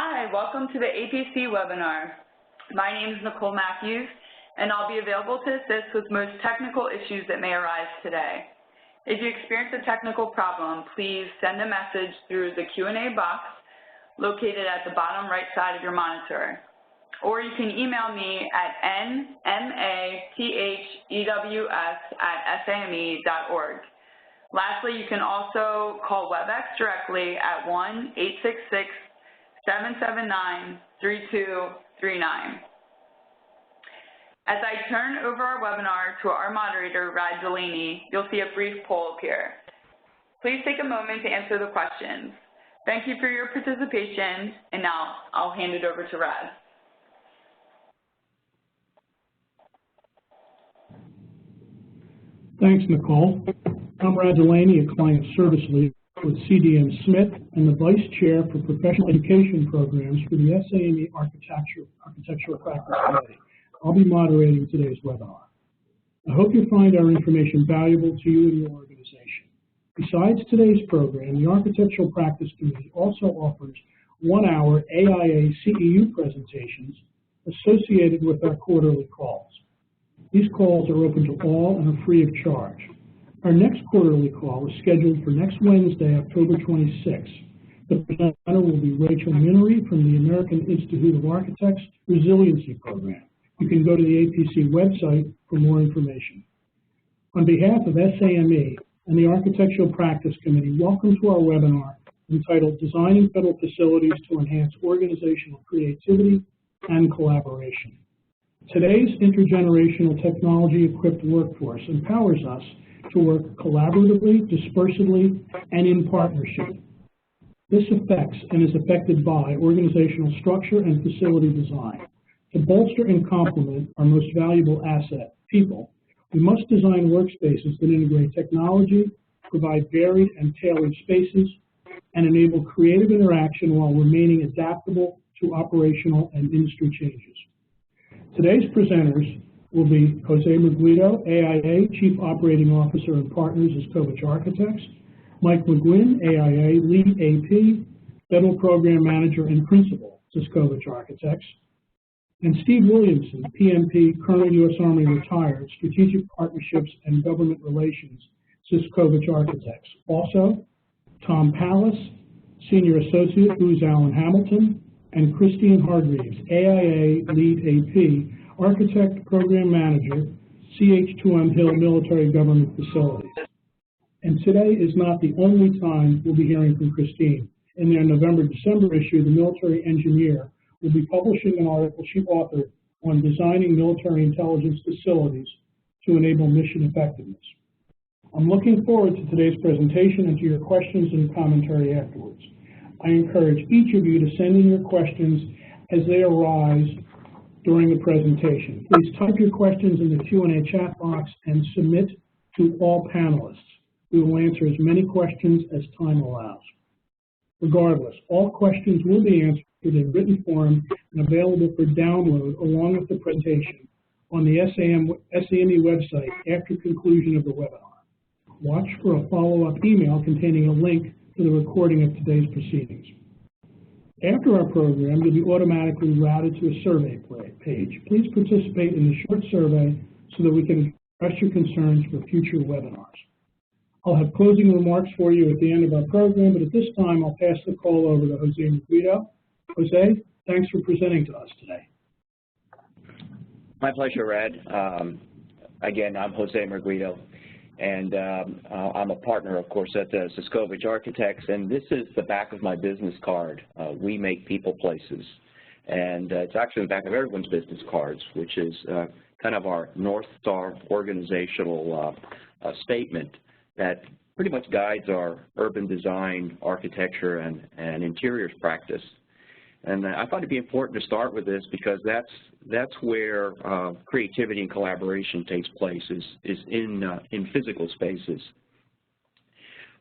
Hi, welcome to the APC webinar. My name is Nicole Matthews, and I'll be available to assist with most technical issues that may arise today. If you experience a technical problem, please send a message through the Q&A box located at the bottom right side of your monitor. Or you can email me at nmathews@same.org. Lastly, you can also call WebEx directly at 1-866-779-3239. As I turn over our webinar to our moderator, Rad Delaney, you'll see a brief poll appear. Please take a moment to answer the questions. Thank you for your participation, and now I'll hand it over to Rad. Thanks, Nicole. I'm Rad Delaney, a Client Service Lead with CDM Smith and the Vice Chair for Professional Education Programs for the SAME Architectural Practice Committee. I'll be moderating today's webinar. I hope you find our information valuable to you and your organization. Besides today's program, the Architectural Practice Committee also offers 1-hour AIA CEU presentations associated with our quarterly calls. These calls are open to all and are free of charge. Our next quarterly call is scheduled for next Wednesday, October 26th. The presenter will be Rachel Minery from the American Institute of Architects Resiliency Program. You can go to the APC website for more information. On behalf of SAME and the Architectural Practice Committee, welcome to our webinar entitled Designing Federal Facilities to Enhance Organizational Creativity and Collaboration. Today's intergenerational technology-equipped workforce empowers us to work collaboratively, dispersedly, and in partnership. This affects and is affected by organizational structure and facility design. To bolster and complement our most valuable asset, people, we must design workspaces that integrate technology, provide varied and tailored spaces, and enable creative interaction while remaining adaptable to operational and industry changes. Today's presenters will be Jose Merguido, AIA, Chief Operating Officer and Partners as Kovach Architects, Mike McGuinn, AIA, Lead AP, Federal Program Manager and Principal as Kovach Architects, and Steve Williamson, PMP, current U.S. Army retired, Strategic Partnerships and Government Relations, Kovach Architects. Also, Tom Pallas, Senior Associate, Booz Allen Hamilton, and Christine Hargreaves, AIA, Lead AP, Architect, Program Manager, CH2M Hill Military Government Facilities. And today is not the only time we'll be hearing from Christine. In their November-December issue, the Military Engineer will be publishing an article she authored on designing military intelligence facilities to enable mission effectiveness. I'm looking forward to today's presentation and to your questions and commentary afterwards. I encourage each of you to send in your questions as they arise during the presentation. Please type your questions in the Q&A chat box and submit to all panelists. We will answer as many questions as time allows. Regardless, all questions will be answered in written form and available for download along with the presentation on the SAME website after conclusion of the webinar. Watch for a follow-up email containing a link to the recording of today's proceedings. After our program, you'll be automatically routed to a survey page. Please participate in the short survey so that we can address your concerns for future webinars. I'll have closing remarks for you at the end of our program, but at this time, I'll pass the call over to Jose Merguido. Jose, thanks for presenting to us today. My pleasure, Rad. Again, I'm Jose Merguido, and I'm a partner, of course, at the Kovach Architects, and this is the back of my business card. We make people places, and it's actually the back of everyone's business cards, which is kind of our North Star organizational statement that pretty much guides our urban design, architecture, and interiors practice. And I thought it'd be important to start with this because that's where creativity and collaboration takes place, is in physical spaces.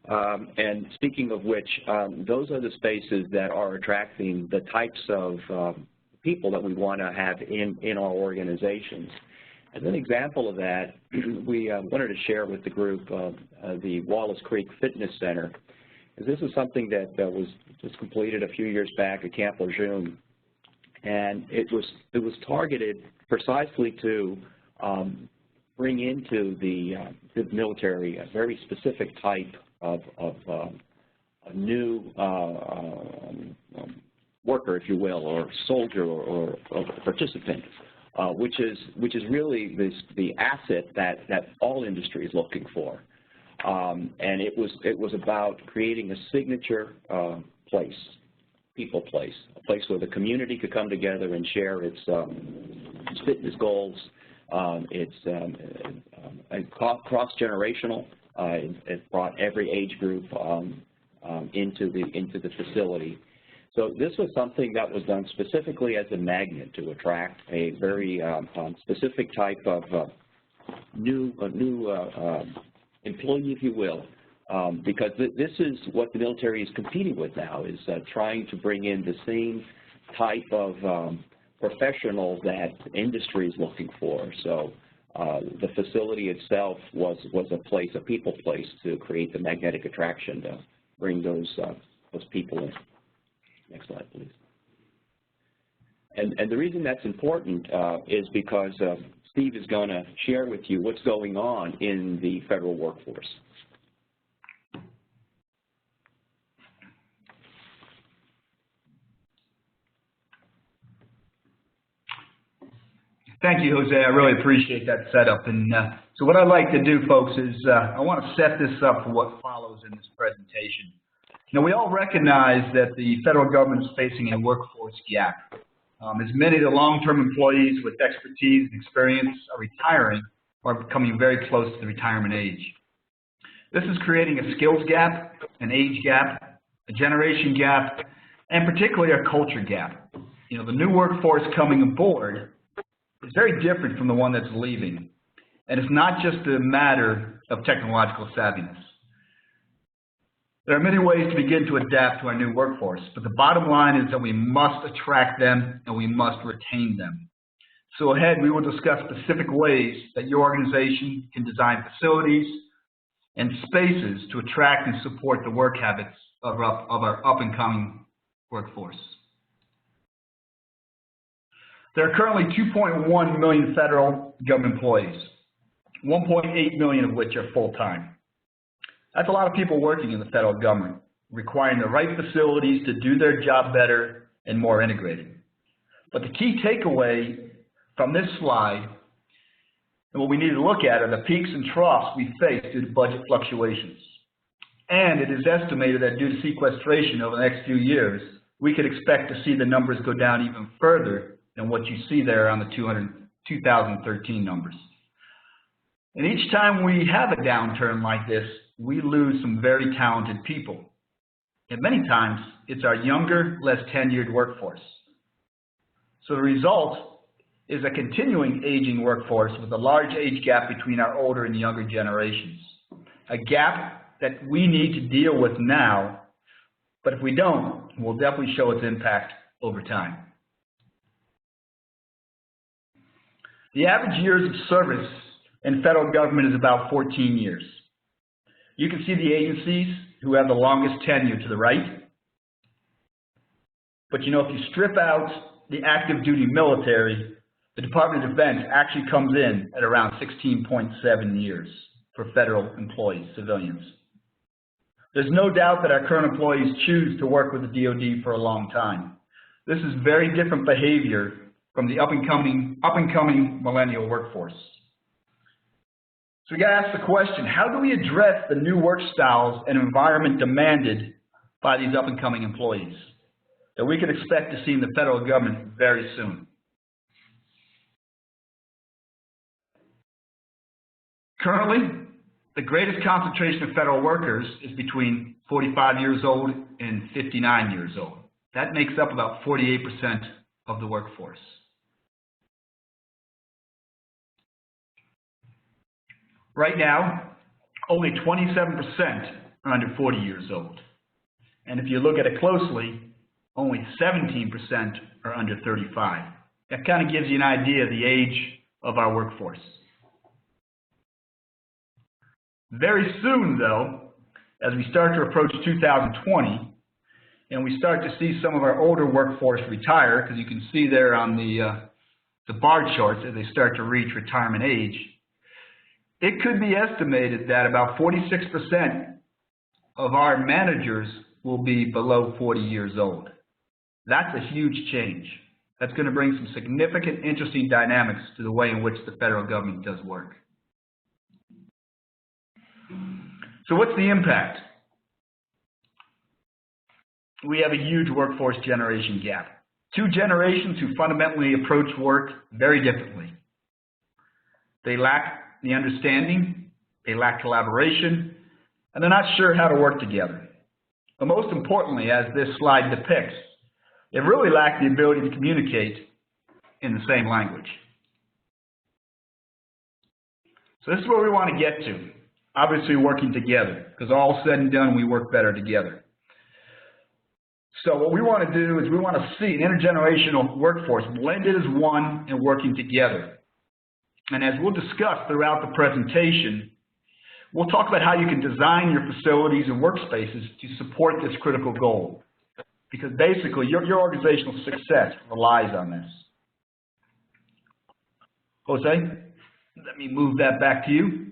And speaking of which, those are the spaces that are attracting the types of people that we want to have in our organizations. As an example of that, we wanted to share with the group the Wallace Creek Fitness Center. this is something that was just completed a few years back at Camp Lejeune, and it was targeted precisely to bring into the military a very specific type of a new worker, if you will, or soldier or participant, which is really the asset that all industry is looking for. And it was about creating a signature place, people place, a place where the community could come together and share its fitness goals. It's cross-generational. It brought every age group into the facility. So this was something that was done specifically as a magnet to attract a very specific type of new employee, if you will, because this is what the military is competing with now, is trying to bring in the same type of professional that industry is looking for. So the facility itself was a place, a people place, to create the magnetic attraction to bring those people in. Next slide, please. And the reason that's important is because Steve is going to share with you what's going on in the federal workforce. Thank you, Jose. I really appreciate that setup. And so what I'd like to do, folks, is I want to set this up for what follows in this presentation. Now, we all recognize that the federal government is facing a workforce gap. As many of the long-term employees with expertise and experience are retiring or becoming very close to the retirement age. This is creating a skills gap, an age gap, a generation gap, and particularly a culture gap. You know, the new workforce coming aboard is very different from the one that's leaving. And it's not just a matter of technological savviness. There are many ways to begin to adapt to our new workforce, but the bottom line is that we must attract them and we must retain them. So ahead, we will discuss specific ways that your organization can design facilities and spaces to attract and support the work habits of our up-and-coming workforce. There are currently 2.1 million federal government employees, 1.8 million of which are full-time. That's a lot of people working in the federal government, requiring the right facilities to do their job better and more integrated. But the key takeaway from this slide, and what we need to look at, are the peaks and troughs we face due to budget fluctuations. And it is estimated that due to sequestration over the next few years, we could expect to see the numbers go down even further than what you see there on the 2013 numbers. And each time we have a downturn like this, we lose some very talented people. And many times, it's our younger, less tenured workforce. So the result is a continuing aging workforce with a large age gap between our older and younger generations. A gap that we need to deal with now, but if we don't, it will definitely show its impact over time. The average years of service in federal government is about 14 years. You can see the agencies who have the longest tenure to the right. But you know, if you strip out the active duty military, the Department of Defense actually comes in at around 16.7 years for federal employees, civilians. There's no doubt that our current employees choose to work with the DoD for a long time. This is very different behavior from the up-and-coming millennial workforce. So we got to ask the question, how do we address the new work styles and environment demanded by these up-and-coming employees that we can expect to see in the federal government very soon? Currently, the greatest concentration of federal workers is between 45 years old and 59 years old. That makes up about 48% of the workforce. Right now, only 27% are under 40 years old. And if you look at it closely, only 17% are under 35. That kind of gives you an idea of the age of our workforce. Very soon, though, as we start to approach 2020 and we start to see some of our older workforce retire, because you can see there on the bar charts as they start to reach retirement age, it could be estimated that about 46% of our managers will be below 40 years old. That's a huge change. That's going to bring some significant, interesting dynamics to the way in which the federal government does work. So what's the impact? We have a huge workforce generation gap. Two generations who fundamentally approach work very differently. They lack the understanding, they lack collaboration, and they're not sure how to work together. But most importantly, as this slide depicts, they really lack the ability to communicate in the same language. So this is where we want to get to. Obviously working together, because all said and done, we work better together. So what we want to do is we want to see an intergenerational workforce blended as one and working together. And as we'll discuss throughout the presentation, we'll talk about how you can design your facilities and workspaces to support this critical goal. Because basically, your organizational success relies on this. Jose, let me move that back to you.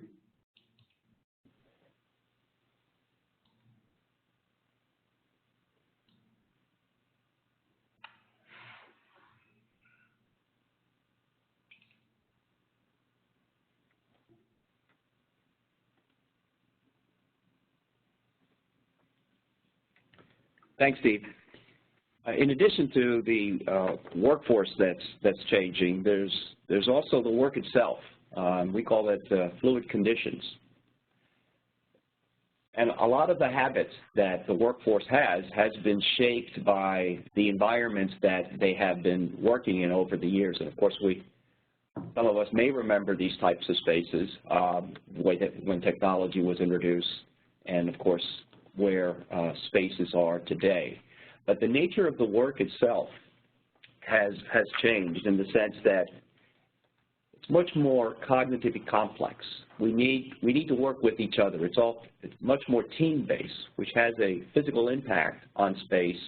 Thanks, Steve. In addition to the workforce that's changing, there's also the work itself. We call that fluid conditions. And a lot of the habits that the workforce has been shaped by the environments that they have been working in over the years. And of course, some of us may remember these types of spaces when technology was introduced, and of course, where spaces are today. But the nature of the work itself has changed in the sense that it's much more cognitively complex. We need to work with each other. It's much more team-based, which has a physical impact on space,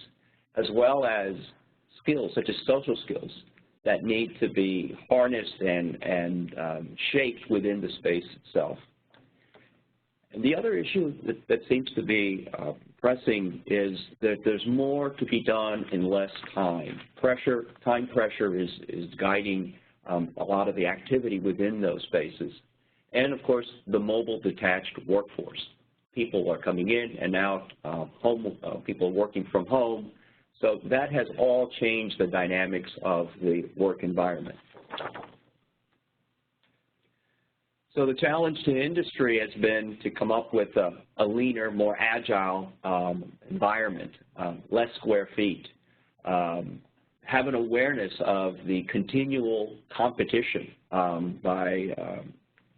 as well as skills such as social skills that need to be harnessed and shaped within the space itself. And the other issue that seems to be pressing is that there's more to be done in less time. Time pressure is guiding a lot of the activity within those spaces. And of course, the mobile detached workforce. People are coming in and now people are working from home. So that has all changed the dynamics of the work environment. So the challenge to industry has been to come up with a leaner, more agile environment, less square feet, have an awareness of the continual competition by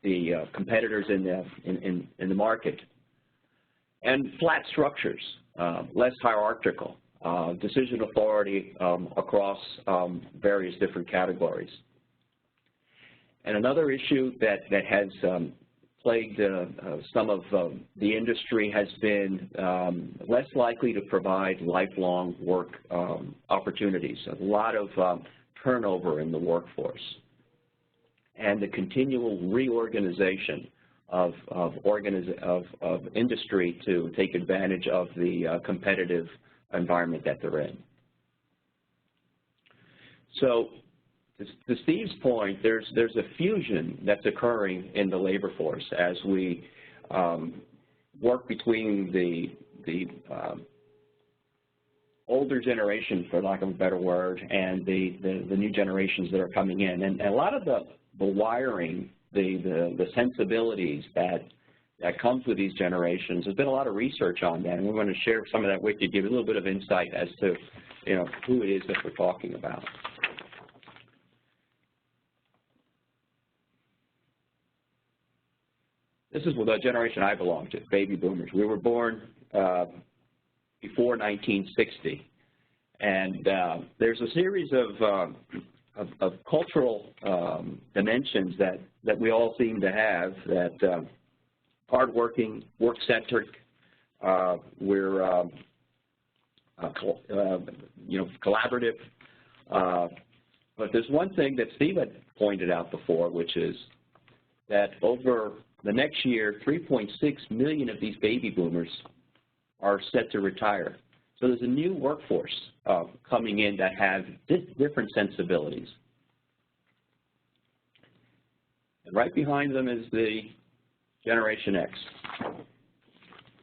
the competitors in the market, and flat structures, less hierarchical, decision authority across various different categories. And another issue that has plagued some of the industry has been less likely to provide lifelong work opportunities. A lot of turnover in the workforce, and the continual reorganization of industry to take advantage of the competitive environment that they're in. So, to Steve's point, there's a fusion that's occurring in the labor force as we work between the older generation, for lack of a better word, and the new generations that are coming in. And a lot of the wiring, the sensibilities that comes with these generations, there's been a lot of research on that, and we're going to share some of that with you, give you a little bit of insight as to who it is that we're talking about. This is the generation I belong to, baby boomers. We were born before 1960, and there's a series of cultural dimensions that we all seem to have, that hardworking, work-centric, We're collaborative. But there's one thing that Steve had pointed out before, which is that over the next year, 3.6 million of these baby boomers are set to retire. So there's a new workforce coming in that has different sensibilities. And right behind them is the Generation X.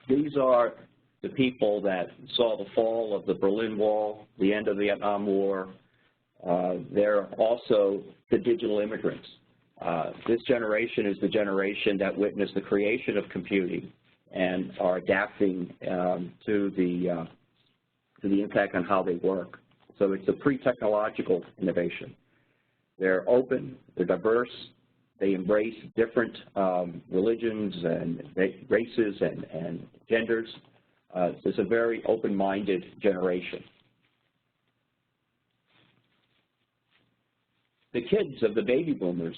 These are the people that saw the fall of the Berlin Wall, the end of the Vietnam War. They're also the digital immigrants. This generation is the generation that witnessed the creation of computing and are adapting to the impact on how they work. So it's a pre-technological innovation. They're open, they're diverse, they embrace different religions and races and genders. It's a very open-minded generation. The kids of the baby boomers,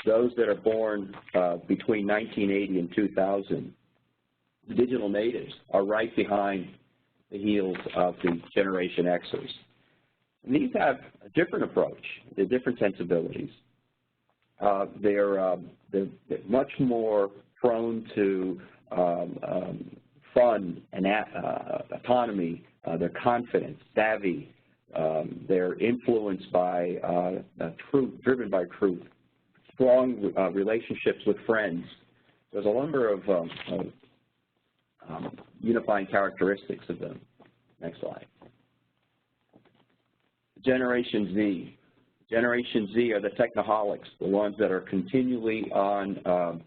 those that are born between 1980 and 2000, the digital natives, are right behind the heels of the Generation Xers. And these have a different approach, they're different sensibilities. They're much more prone to fun and autonomy. They're confident, savvy. They're influenced by truth, driven by truth. Strong relationships with friends. There's a number of unifying characteristics of them. Next slide. Generation Z. Generation Z are the technoholics, the ones that are continually on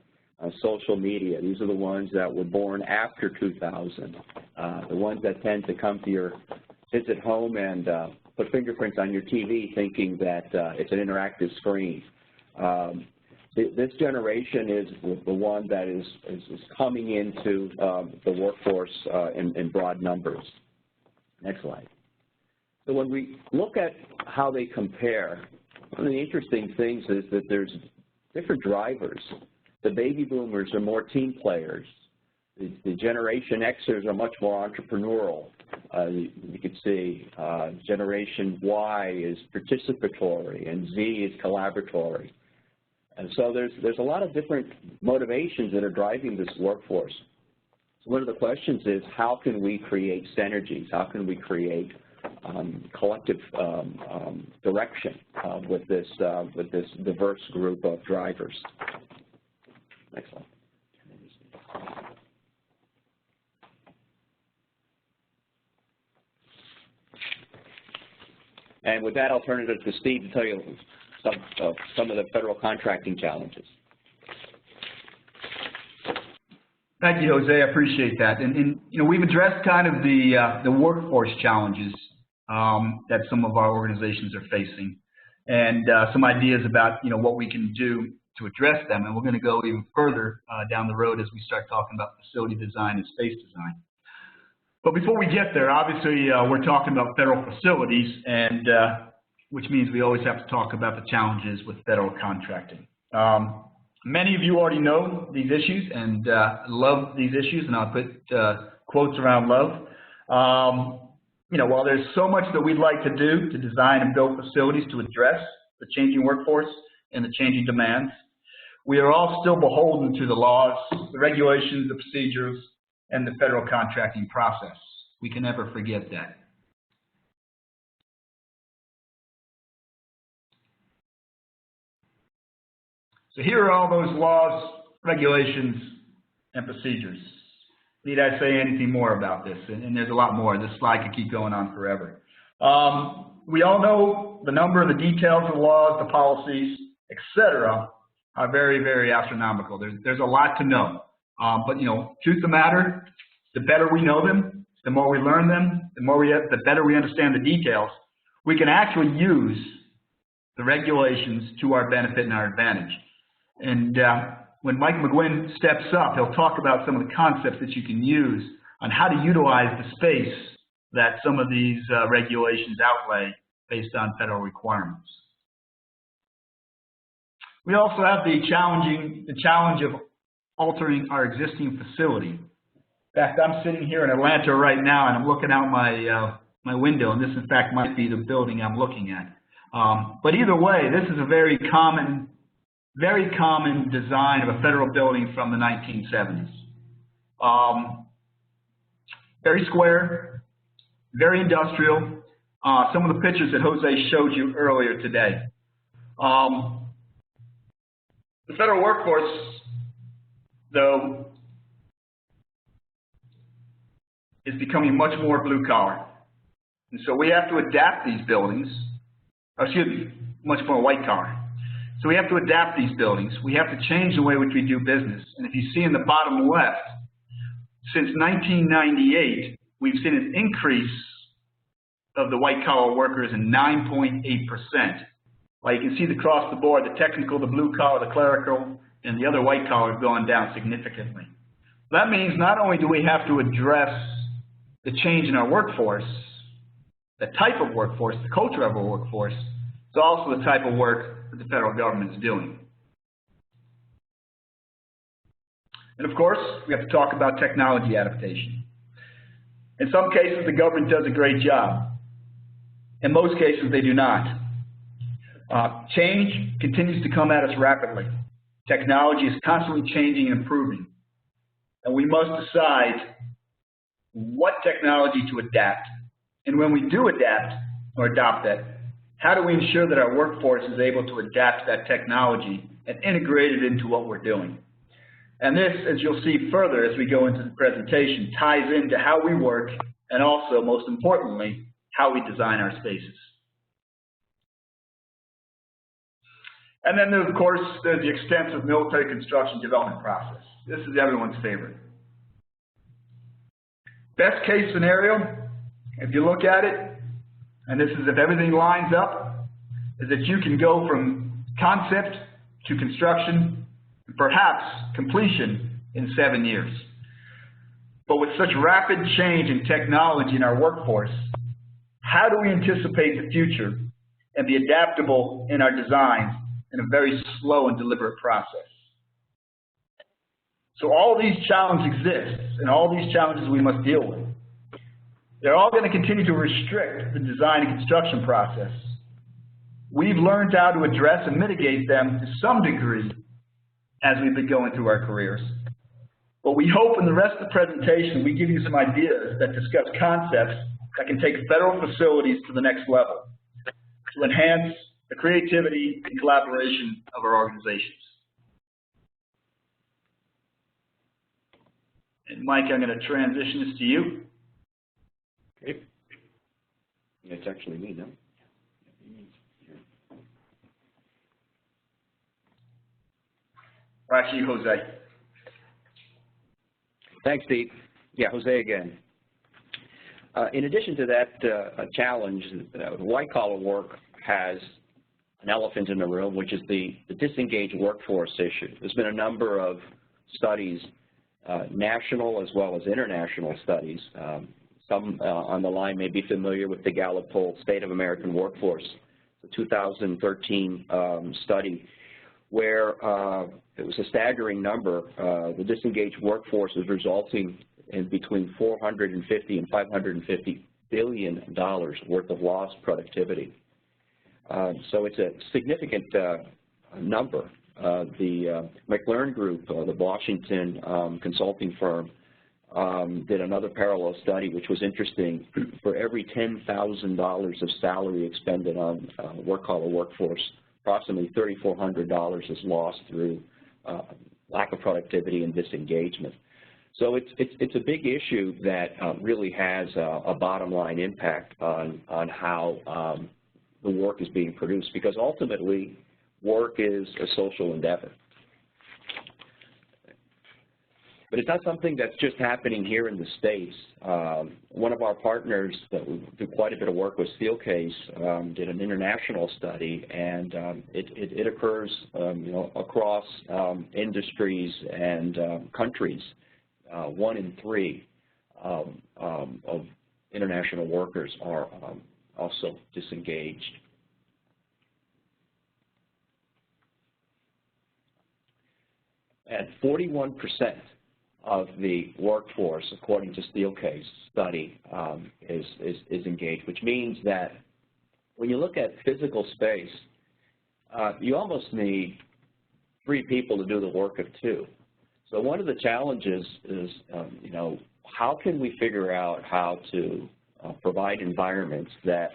social media. These are the ones that were born after 2000, the ones that tend to come to your visit home and put fingerprints on your TV thinking that it's an interactive screen. This generation is the one that is coming into the workforce in broad numbers. Next slide. So when we look at how they compare, one of the interesting things is that there's different drivers. The baby boomers are more team players. The Generation Xers are much more entrepreneurial. You can see Generation Y is participatory and Z is collaboratory. And so there's a lot of different motivations that are driving this workforce. So one of the questions is, how can we create synergies? How can we create collective direction with this diverse group of drivers? Next slide. And with that, I'll turn it over to Steve to tell you some of the federal contracting challenges. Thank you, Jose. I appreciate that. And you know, we've addressed kind of the workforce challenges that some of our organizations are facing, and some ideas about what we can do to address them. And we're going to go even further down the road as we start talking about facility design and space design. But before we get there, obviously we're talking about federal facilities, and which means we always have to talk about the challenges with federal contracting. Many of you already know these issues and love these issues, and I'll put quotes around love. While there's so much that we'd like to do to design and build facilities to address the changing workforce and the changing demands, we are all still beholden to the laws, the regulations, the procedures, and the federal contracting process. We can never forget that. So here are all those laws, regulations, and procedures. Need I say anything more about this? And there's a lot more. This slide could keep going on forever. We all know the number, the details of the laws, the policies, etc. are very, very astronomical. There's a lot to know. But truth of the matter, the better we know them, the more we learn them, the better we understand the details, we can actually use the regulations to our benefit and our advantage. And when Mike McGuinn steps up, he'll talk about some of the concepts that you can use on how to utilize the space that some of these regulations outlay based on federal requirements. We also have the challenge of altering our existing facility. fact, I'm sitting here in Atlanta right now, and I'm looking out my window, and this, in fact, might be the building I'm looking at. But either way, this is a very common design of a federal building from the 1970s. Very square, very industrial. Some of the pictures that Jose showed you earlier today. The federal workforce, though, is becoming much more blue collar. And so we have to adapt these buildings, or excuse me, much more white collar. So we have to adapt these buildings. We have to change the way in which we do business. And if you see in the bottom left, since 1998, we've seen an increase of the white collar workers in 9.8%. Well, you can see across the board, the technical, the blue collar, the clerical, and the other white collar have gone down significantly. That means not only do we have to address the change in our workforce, the type of workforce, the culture of our workforce, it's also the type of work that the federal government is doing. And of course, we have to talk about technology adaptation. In some cases, the government does a great job. In most cases, they do not. Change continues to come at us rapidly. Technology is constantly changing and improving. And we must decide what technology to adapt. And when we do adapt or adopt that, how do we ensure that our workforce is able to adapt that technology and integrate it into what we're doing? And this, as you'll see further as we go into the presentation, ties into how we work and also, most importantly, how we design our spaces. And then, of course, there's the extensive military construction development process. This is everyone's favorite. Best case scenario, if you look at it, and this is if everything lines up, is that you can go from concept to construction, perhaps completion in 7 years. But with such rapid change in technology in our workforce, how do we anticipate the future and be adaptable in our designs in a very slow and deliberate process? So all these challenges exist, and all these challenges we must deal with. They're all going to continue to restrict the design and construction process. We've learned how to address and mitigate them to some degree as we've been going through our careers. But we hope in the rest of the presentation we give you some ideas that discuss concepts that can take federal facilities to the next level to enhance the creativity and collaboration of our organizations. And Mike, I'm going to transition this to you. Okay. It's actually me, no? Or actually, Jose. Thanks, Steve. Yeah, Jose again. In addition to that challenge, white-collar work has an elephant in the room, which is the disengaged workforce issue. There's been a number of studies, national as well as international studies. Some on the line may be familiar with the Gallup poll, State of American Workforce, the 2013 study, where it was a staggering number. The disengaged workforce is resulting in between $450 and $550 billion worth of lost productivity. So it's a significant number. The McLaren Group, the Washington consulting firm, did another parallel study, which was interesting. For every $10,000 of salary expended on white-collar workforce, approximately $3,400 is lost through lack of productivity and disengagement. So it's a big issue that really has a bottom-line impact on how the work is being produced, because ultimately work is a social endeavor. But it's not something that's just happening here in the States. One of our partners that we do quite a bit of work with, Steelcase, did an international study, and it occurs across industries and countries. 1 in 3 of international workers are also disengaged. And 41% of the workforce, according to Steelcase study, is engaged, which means that when you look at physical space, you almost need 3 people to do the work of 2. So one of the challenges is, you know, how can we figure out how to provide environments that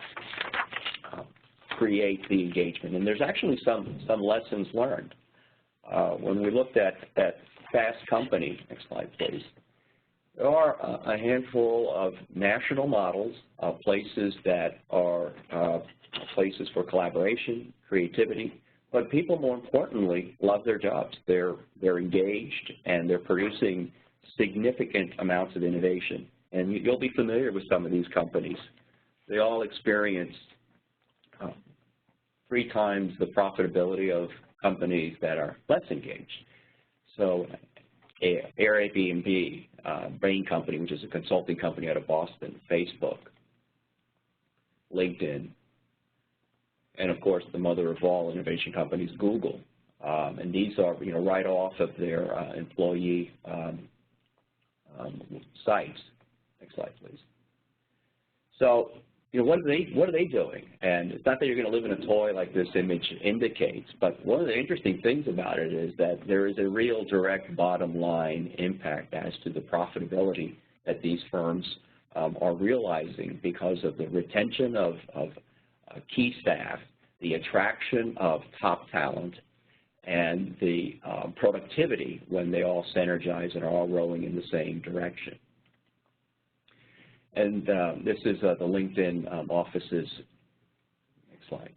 create the engagement? And there's actually some lessons learned. When we looked at Fast Company, next slide please, there are a handful of national models of places that are places for collaboration, creativity, but people, more importantly, love their jobs. They're engaged and they're producing significant amounts of innovation. And you'll be familiar with some of these companies. They all experience 3 times the profitability of companies that are less engaged. So Airbnb, Bain Company, which is a consulting company out of Boston, Facebook, LinkedIn, and of course the mother of all innovation companies, Google. And these are, you know, right off of their employee sites. Next slide, please. So, you know, what are they doing? And it's not that you're going to live in a toy like this image indicates, but one of the interesting things about it is that there is a real direct bottom line impact as to the profitability that these firms are realizing because of the retention of key staff, the attraction of top talent, and the productivity when they all synergize and are all rowing in the same direction. And this is the LinkedIn offices. Next slide.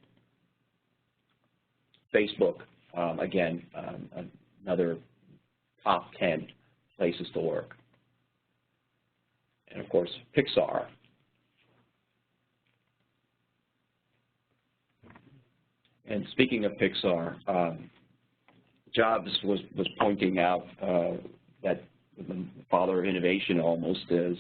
Facebook, again, another top 10 places to work. And of course, Pixar. And speaking of Pixar, Jobs was pointing out that the father of innovation almost is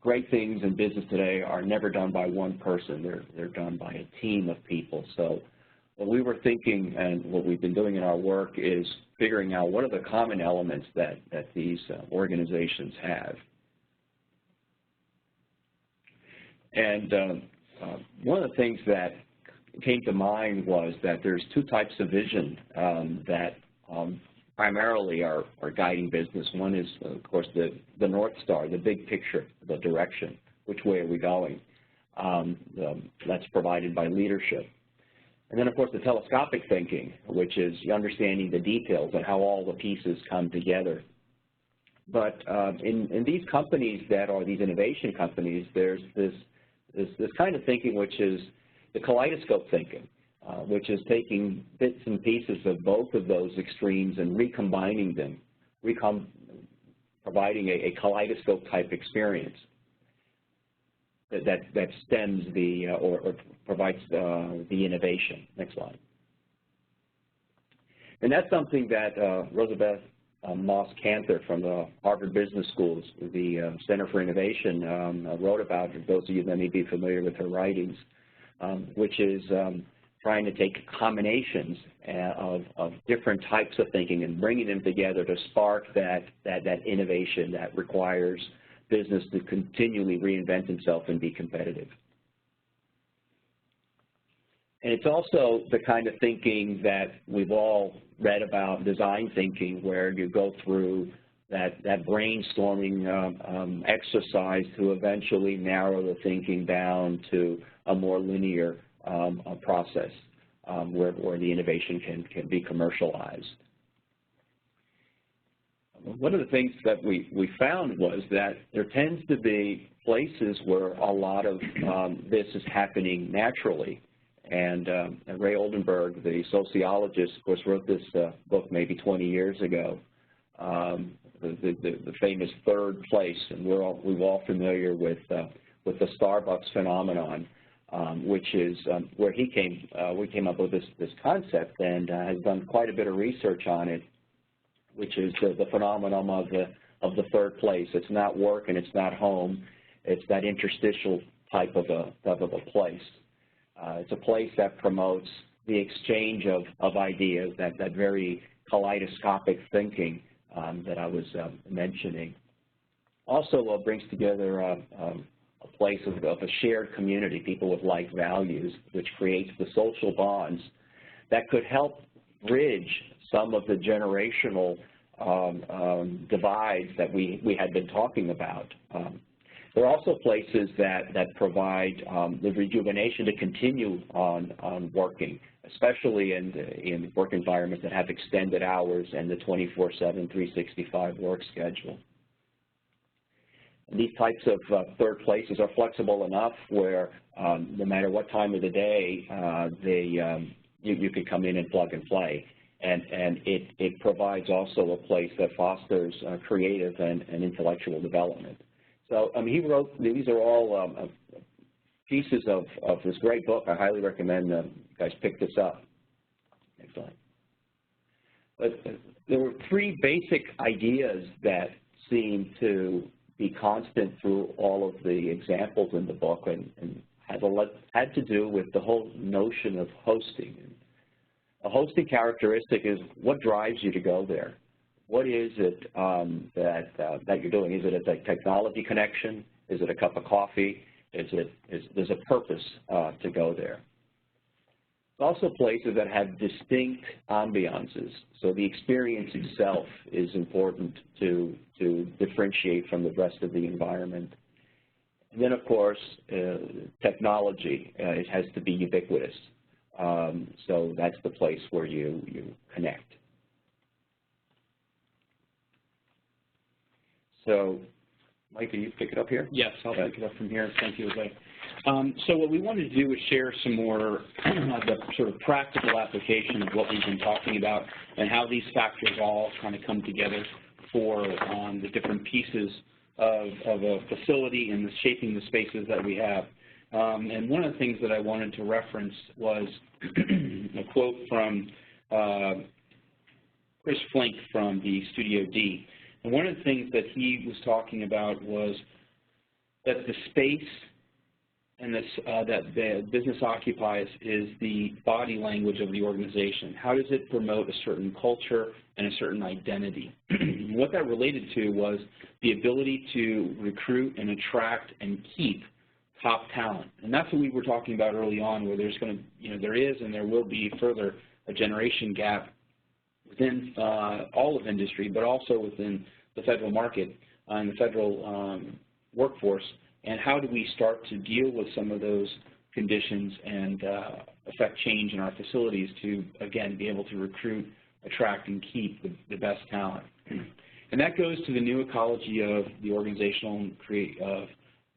great things in business today are never done by one person. They're done by a team of people. So what we were thinking and what we've been doing in our work is figuring out what are the common elements that these organizations have. And one of the things that came to mind was that there's 2 types of vision that primarily are guiding business. One is, of course, the North Star, the big picture, the direction, which way are we going? That's provided by leadership. And then, of course, the telescopic thinking, which is understanding the details and how all the pieces come together. But in these companies that are these innovation companies, there's this kind of thinking which is the kaleidoscope thinking, which is taking bits and pieces of both of those extremes and recombining them, providing a kaleidoscope-type experience that stems the or provides the innovation. Next slide. And that's something that Rosabeth Moss-Cantor from the Harvard Business School's, the Center for Innovation, wrote about, for those of you that may be familiar with her writings, which is trying to take combinations of different types of thinking and bringing them together to spark that innovation that requires business to continually reinvent itself and be competitive. And it's also the kind of thinking that we've all read about, design thinking, where you go through that brainstorming exercise to eventually narrow the thinking down to a more linear process where the innovation can be commercialized. One of the things that we found was that there tends to be places where a lot of this is happening naturally. And Ray Oldenburg, the sociologist, of course, wrote this book maybe 20 years ago, the famous third place, and we're all familiar with the Starbucks phenomenon, which is where we came up with this concept and has done quite a bit of research on it, which is the phenomenon of the third place. It's not work and it's not home. It's that interstitial type of a place. It's a place that promotes the exchange of ideas, that very kaleidoscopic thinking that I was mentioning. Also brings together a place of a shared community, people with like values, which creates the social bonds that could help bridge some of the generational divides that we had been talking about. There are also places that provide the rejuvenation to continue on working, especially in work environments that have extended hours and the 24/7, 365 work schedule. And these types of third places are flexible enough where no matter what time of the day, you can come in and plug and play. And it provides also a place that fosters creative and intellectual development. So he wrote, these are all pieces of this great book. I highly recommend you guys pick this up. Next slide. But there were three basic ideas that seem to be constant through all of the examples in the book and had to do with the whole notion of hosting. A hosting characteristic is what drives you to go there. What is it that you're doing? Is it a technology connection? Is it a cup of coffee? There's a purpose to go there. Also places that have distinct ambiances. So the experience itself is important to differentiate from the rest of the environment. And then, of course, technology, it has to be ubiquitous. So that's the place where you connect. So, Mike, can you pick it up here? Yes, I'll pick it up from here. Thank you, Jose. So what we wanted to do is share some more the sort of practical application of what we've been talking about and how these factors all kind of come together for the different pieces of a facility and shaping the spaces that we have. And one of the things that I wanted to reference was a quote from Chris Flink from the Studio D. And one of the things that he was talking about was that the space and this, that the business occupies is the body language of the organization. How does it promote a certain culture and a certain identity? What that related to was the ability to recruit and attract and keep top talent. And that's what we were talking about early on, where there's going to, there is and there will be further a generation gap within all of industry, but also within the federal market and the federal workforce. And how do we start to deal with some of those conditions and affect change in our facilities to, again, be able to recruit, attract, and keep the best talent? And that goes to the new ecology of the organizational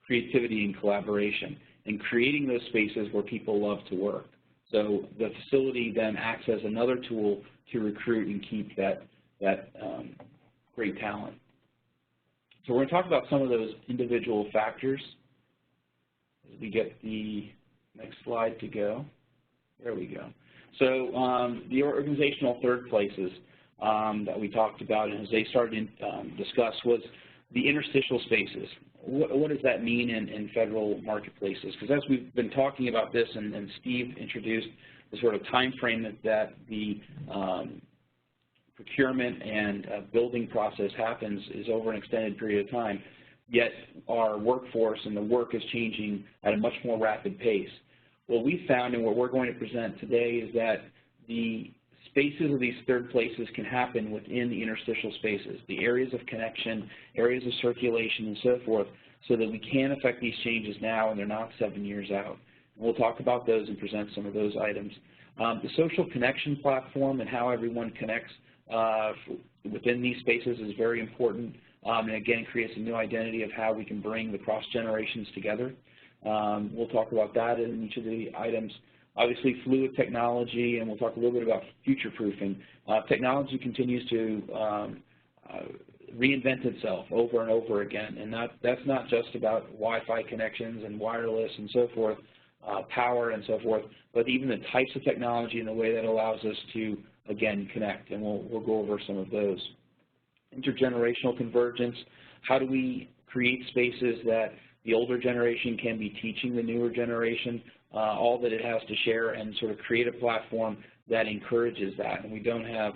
creativity and collaboration, and creating those spaces where people love to work. So the facility then acts as another tool to recruit and keep that great talent. So we're going to talk about some of those individual factors as we get the next slide to go. There we go. So the organizational third places that we talked about and as they started to discuss was the interstitial spaces. What does that mean in federal marketplaces? Because as we've been talking about this and Steve introduced the sort of time frame that the procurement and building process happens is over an extended period of time, yet our workforce and the work is changing at a much more rapid pace. What we found and what we're going to present today is that the spaces of these third places can happen within the interstitial spaces, the areas of connection, areas of circulation, and so forth, so that we can affect these changes now and they're not 7 years out. We'll talk about those and present some of those items. The social connection platform and how everyone connects within these spaces is very important, and again creates a new identity of how we can bring the cross generations together. We'll talk about that in each of the items. Obviously fluid technology, and we'll talk a little bit about future proofing. Technology continues to reinvent itself over and over again, and that's not just about Wi-Fi connections and wireless and so forth, power and so forth, but even the types of technology and the way that allows us to again connect, and we'll go over some of those. Intergenerational convergence, how do we create spaces that the older generation can be teaching the newer generation all that it has to share and sort of create a platform that encourages that, and we don't have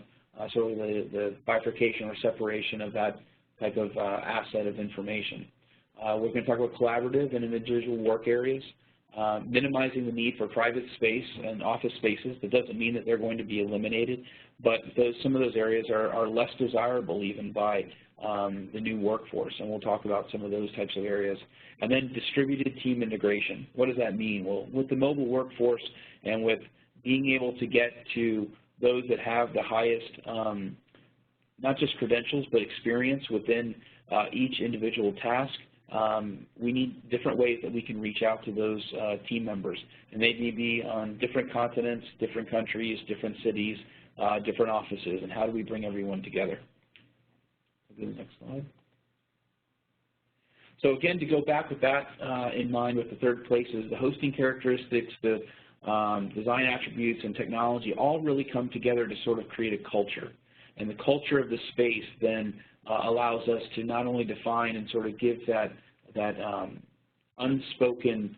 sort of the bifurcation or separation of that type of asset of information. We're going to talk about collaborative and individual work areas, minimizing the need for private space and office spaces. That doesn't mean that they're going to be eliminated, but some of those areas are less desirable even by the new workforce, and we'll talk about some of those types of areas. And then distributed team integration. What does that mean? Well, with the mobile workforce and with being able to get to those that have the highest, not just credentials, but experience within each individual task, we need different ways that we can reach out to those team members. And they may be on different continents, different countries, different cities, different offices, and how do we bring everyone together? Go to the next slide. So again, to go back with that in mind with the third places, the hosting characteristics, the design attributes, and technology all really come together to sort of create a culture. And the culture of the space then allows us to not only define and sort of give that unspoken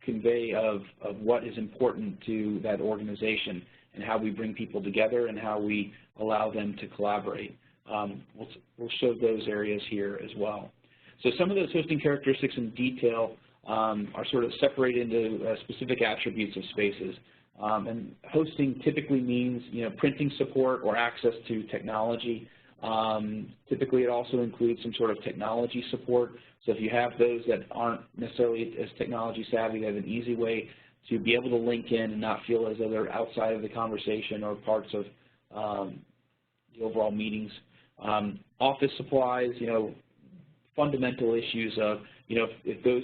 convey of what is important to that organization and how we bring people together and how we allow them to collaborate. We'll show those areas here as well. So some of those hosting characteristics in detail are sort of separated into specific attributes of spaces. And hosting typically means, printing support or access to technology. Typically it also includes some sort of technology support. So if you have those that aren't necessarily as technology savvy, they have an easy way to be able to link in and not feel as though they're outside of the conversation or parts of the overall meetings. Office supplies, fundamental issues of, if those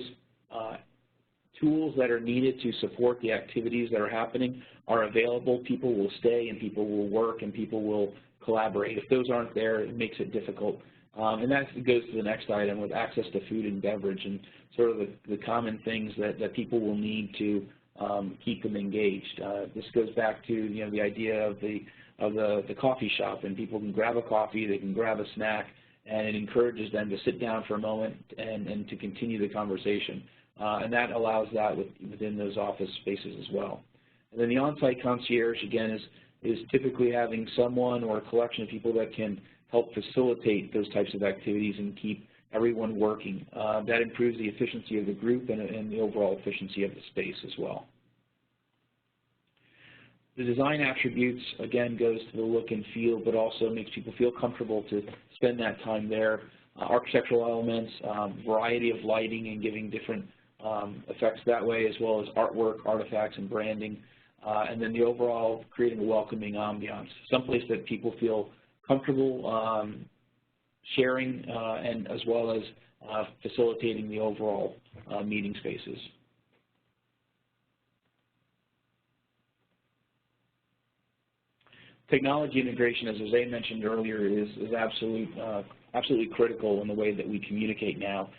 tools that are needed to support the activities that are happening are available, people will stay and people will work and people will collaborate. If those aren't there, it makes it difficult. And that goes to the next item with access to food and beverage and sort of the common things that people will need to keep them engaged. This goes back to, the idea of the coffee shop, and people can grab a coffee, they can grab a snack, and it encourages them to sit down for a moment and to continue the conversation. And that allows that within those office spaces as well. And then the on-site concierge, again, is typically having someone or a collection of people that can help facilitate those types of activities and keep everyone working. That improves the efficiency of the group and the overall efficiency of the space as well. The design attributes, again, goes to the look and feel, but also makes people feel comfortable to spend that time there. Architectural elements, variety of lighting and giving different effects that way, as well as artwork, artifacts, and branding. And then the overall creating a welcoming ambiance, someplace that people feel comfortable sharing and as well as facilitating the overall meeting spaces. Technology integration, as Jose mentioned earlier, is absolutely critical in the way that we communicate now.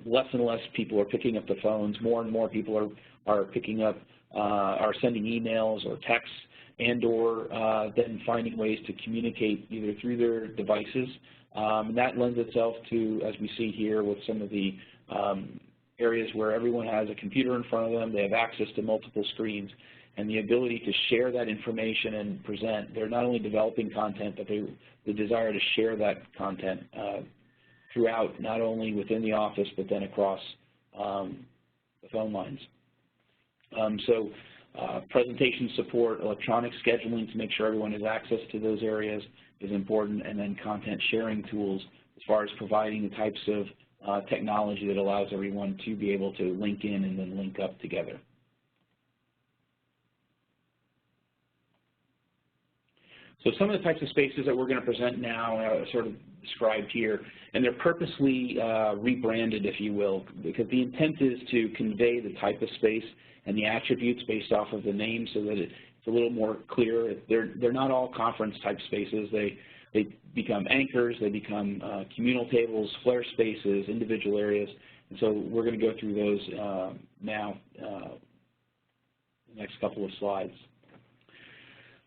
Less and less people are picking up the phones. More and more people are picking up, are sending emails or texts, and or then finding ways to communicate either through their devices. And that lends itself to, as we see here, with some of the areas where everyone has a computer in front of them, they have access to multiple screens, and the ability to share that information and present. They're not only developing content, but the desire to share that content throughout, not only within the office, but then across the phone lines. Presentation support, electronic scheduling to make sure everyone has access to those areas is important, and then content sharing tools as far as providing the types of technology that allows everyone to be able to link in and then link up together. So some of the types of spaces that we're going to present now are sort of described here, and they're purposely rebranded, if you will, because the intent is to convey the type of space and the attributes based off of the name so that it's a little more clear. They're not all conference type spaces. They become anchors, they become communal tables, Flair spaces, individual areas, and so we're going to go through those now the next couple of slides.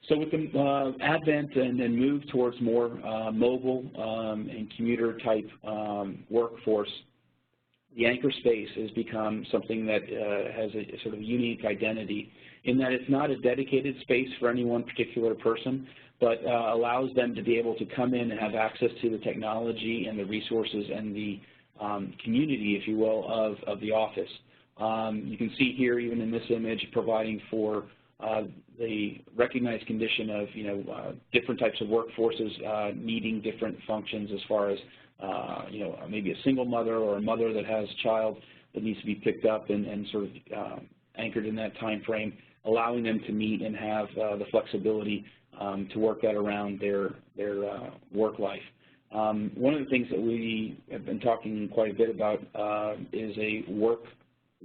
So with the advent and then move towards more mobile and commuter type workforce, the anchor space has become something that has a sort of unique identity, in that it's not a dedicated space for any one particular person, but allows them to be able to come in and have access to the technology and the resources and the community, if you will, of the office. You can see here, even in this image, providing for the recognized condition of, different types of workforces needing different functions as far as, maybe a single mother or a mother that has a child that needs to be picked up and sort of anchored in that time frame, allowing them to meet and have the flexibility to work that around their work life. One of the things that we have been talking quite a bit about is a work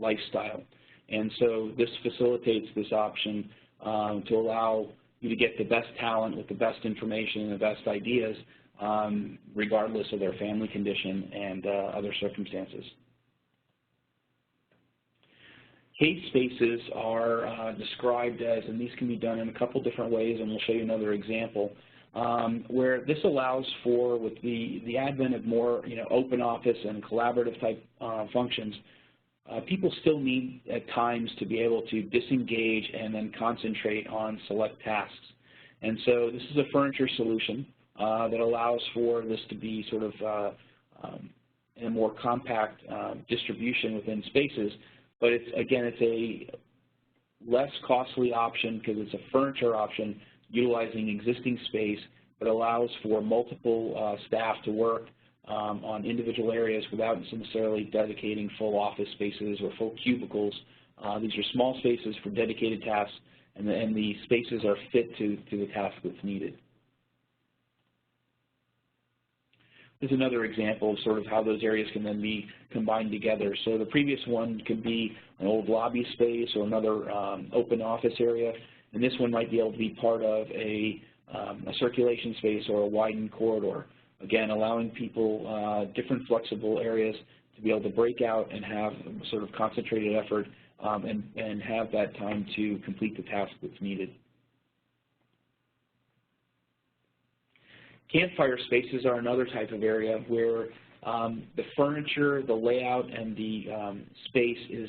lifestyle. And so this facilitates this option to allow you to get the best talent with the best information and the best ideas, regardless of their family condition and other circumstances. Case spaces are described as, and these can be done in a couple different ways, and we'll show you another example, where this allows for, with the advent of more open office and collaborative type functions, people still need at times to be able to disengage and then concentrate on select tasks. And so this is a furniture solution that allows for this to be sort of in a more compact distribution within spaces. But it's a less costly option because it's a furniture option utilizing existing space that allows for multiple staff to work on individual areas without necessarily dedicating full office spaces or full cubicles. These are small spaces for dedicated tasks, and the spaces are fit to the task that's needed. This is another example of sort of how those areas can then be combined together. So the previous one could be an old lobby space or another open office area, and this one might be able to be part of a circulation space or a widened corridor. Again, allowing people different flexible areas to be able to break out and have sort of concentrated effort and have that time to complete the task that's needed. Campfire spaces are another type of area where the furniture, the layout, and the space is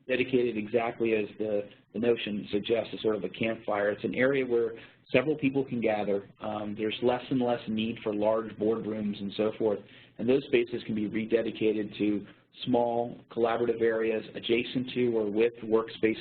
dedicated exactly as the notion suggests, as sort of a campfire. It's an area where several people can gather. There's less and less need for large boardrooms and so forth, and those spaces can be rededicated to small collaborative areas adjacent to or with workspace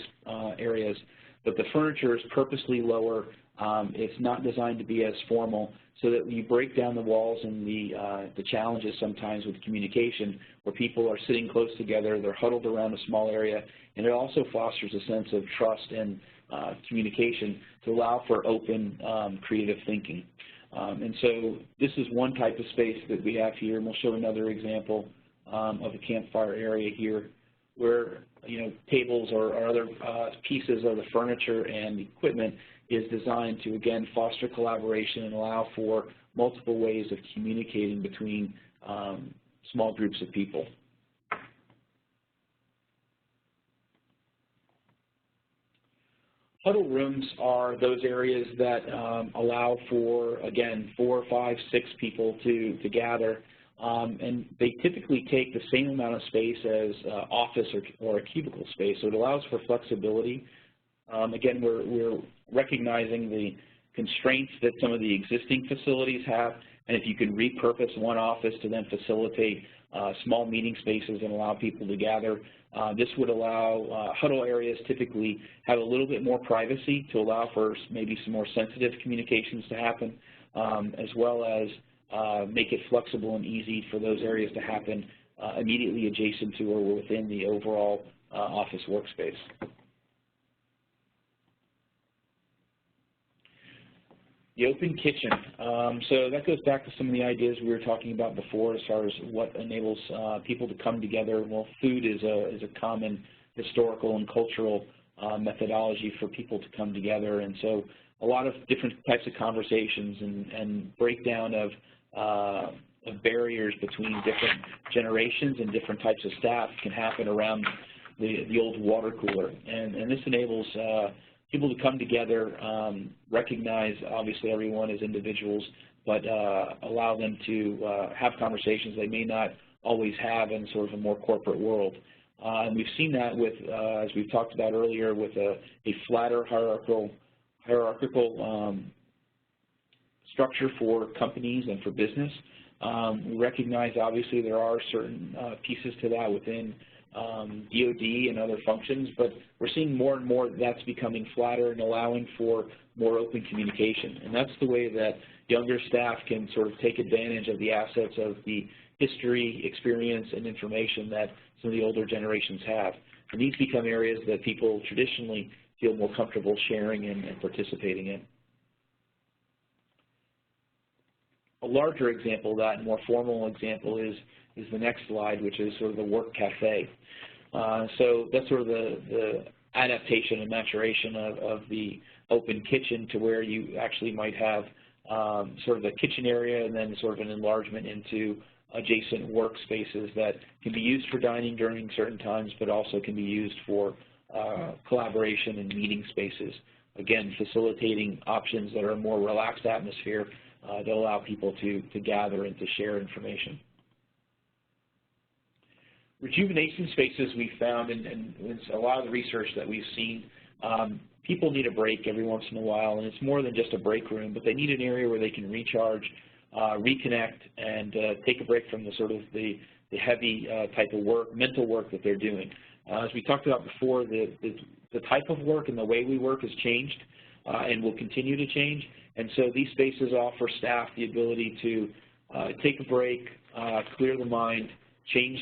areas. But the furniture is purposely lower. It's not designed to be as formal, so that when you break down the walls and the challenges sometimes with communication, where people are sitting close together, they're huddled around a small area, and it also fosters a sense of trust and communication to allow for open, creative thinking. And so this is one type of space that we have here, and we'll show another example of a campfire area here, where tables or other pieces of the furniture and equipment is designed to, again, foster collaboration and allow for multiple ways of communicating between small groups of people. Huddle rooms are those areas that allow for, again, 4, 5, 6 people to gather. And they typically take the same amount of space as office or a cubicle space, so it allows for flexibility. Again, we're recognizing the constraints that some of the existing facilities have, and if you can repurpose one office to then facilitate small meeting spaces and allow people to gather, this would allow huddle areas typically have a little bit more privacy to allow for maybe some more sensitive communications to happen, as well as make it flexible and easy for those areas to happen immediately adjacent to or within the overall office workspace. The open kitchen. So that goes back to some of the ideas we were talking about before as far as what enables people to come together. Well, food is a common historical and cultural methodology for people to come together, and so a lot of different types of conversations and breakdown of barriers between different generations and different types of staff can happen around the old water cooler, and this enables people to come together, recognize obviously everyone as individuals, but allow them to have conversations they may not always have in sort of a more corporate world. And we've seen that with, as we've talked about earlier, with a flatter hierarchical structure for companies and for business. We recognize, obviously, there are certain pieces to that within DoD and other functions, but we're seeing more and more that's becoming flatter and allowing for more open communication. And that's the way that younger staff can sort of take advantage of the assets of the history, experience, and information that some of the older generations have. And these become areas that people traditionally feel more comfortable sharing and participating in. A larger example of that, and more formal example, is the next slide, which is sort of the work cafe. So that's sort of the adaptation and maturation of the open kitchen to where you actually might have sort of a kitchen area and then sort of an enlargement into adjacent workspaces that can be used for dining during certain times, but also can be used for collaboration and meeting spaces. Again, facilitating options that are a more relaxed atmosphere that allow people to gather and to share information. Rejuvenation spaces we found, and a lot of the research that we've seen, people need a break every once in a while, and it's more than just a break room, but they need an area where they can recharge, reconnect, and take a break from the sort of the heavy type of work, mental work that they're doing. As we talked about before, the type of work and the way we work has changed and will continue to change, and so these spaces offer staff the ability to take a break, clear the mind, change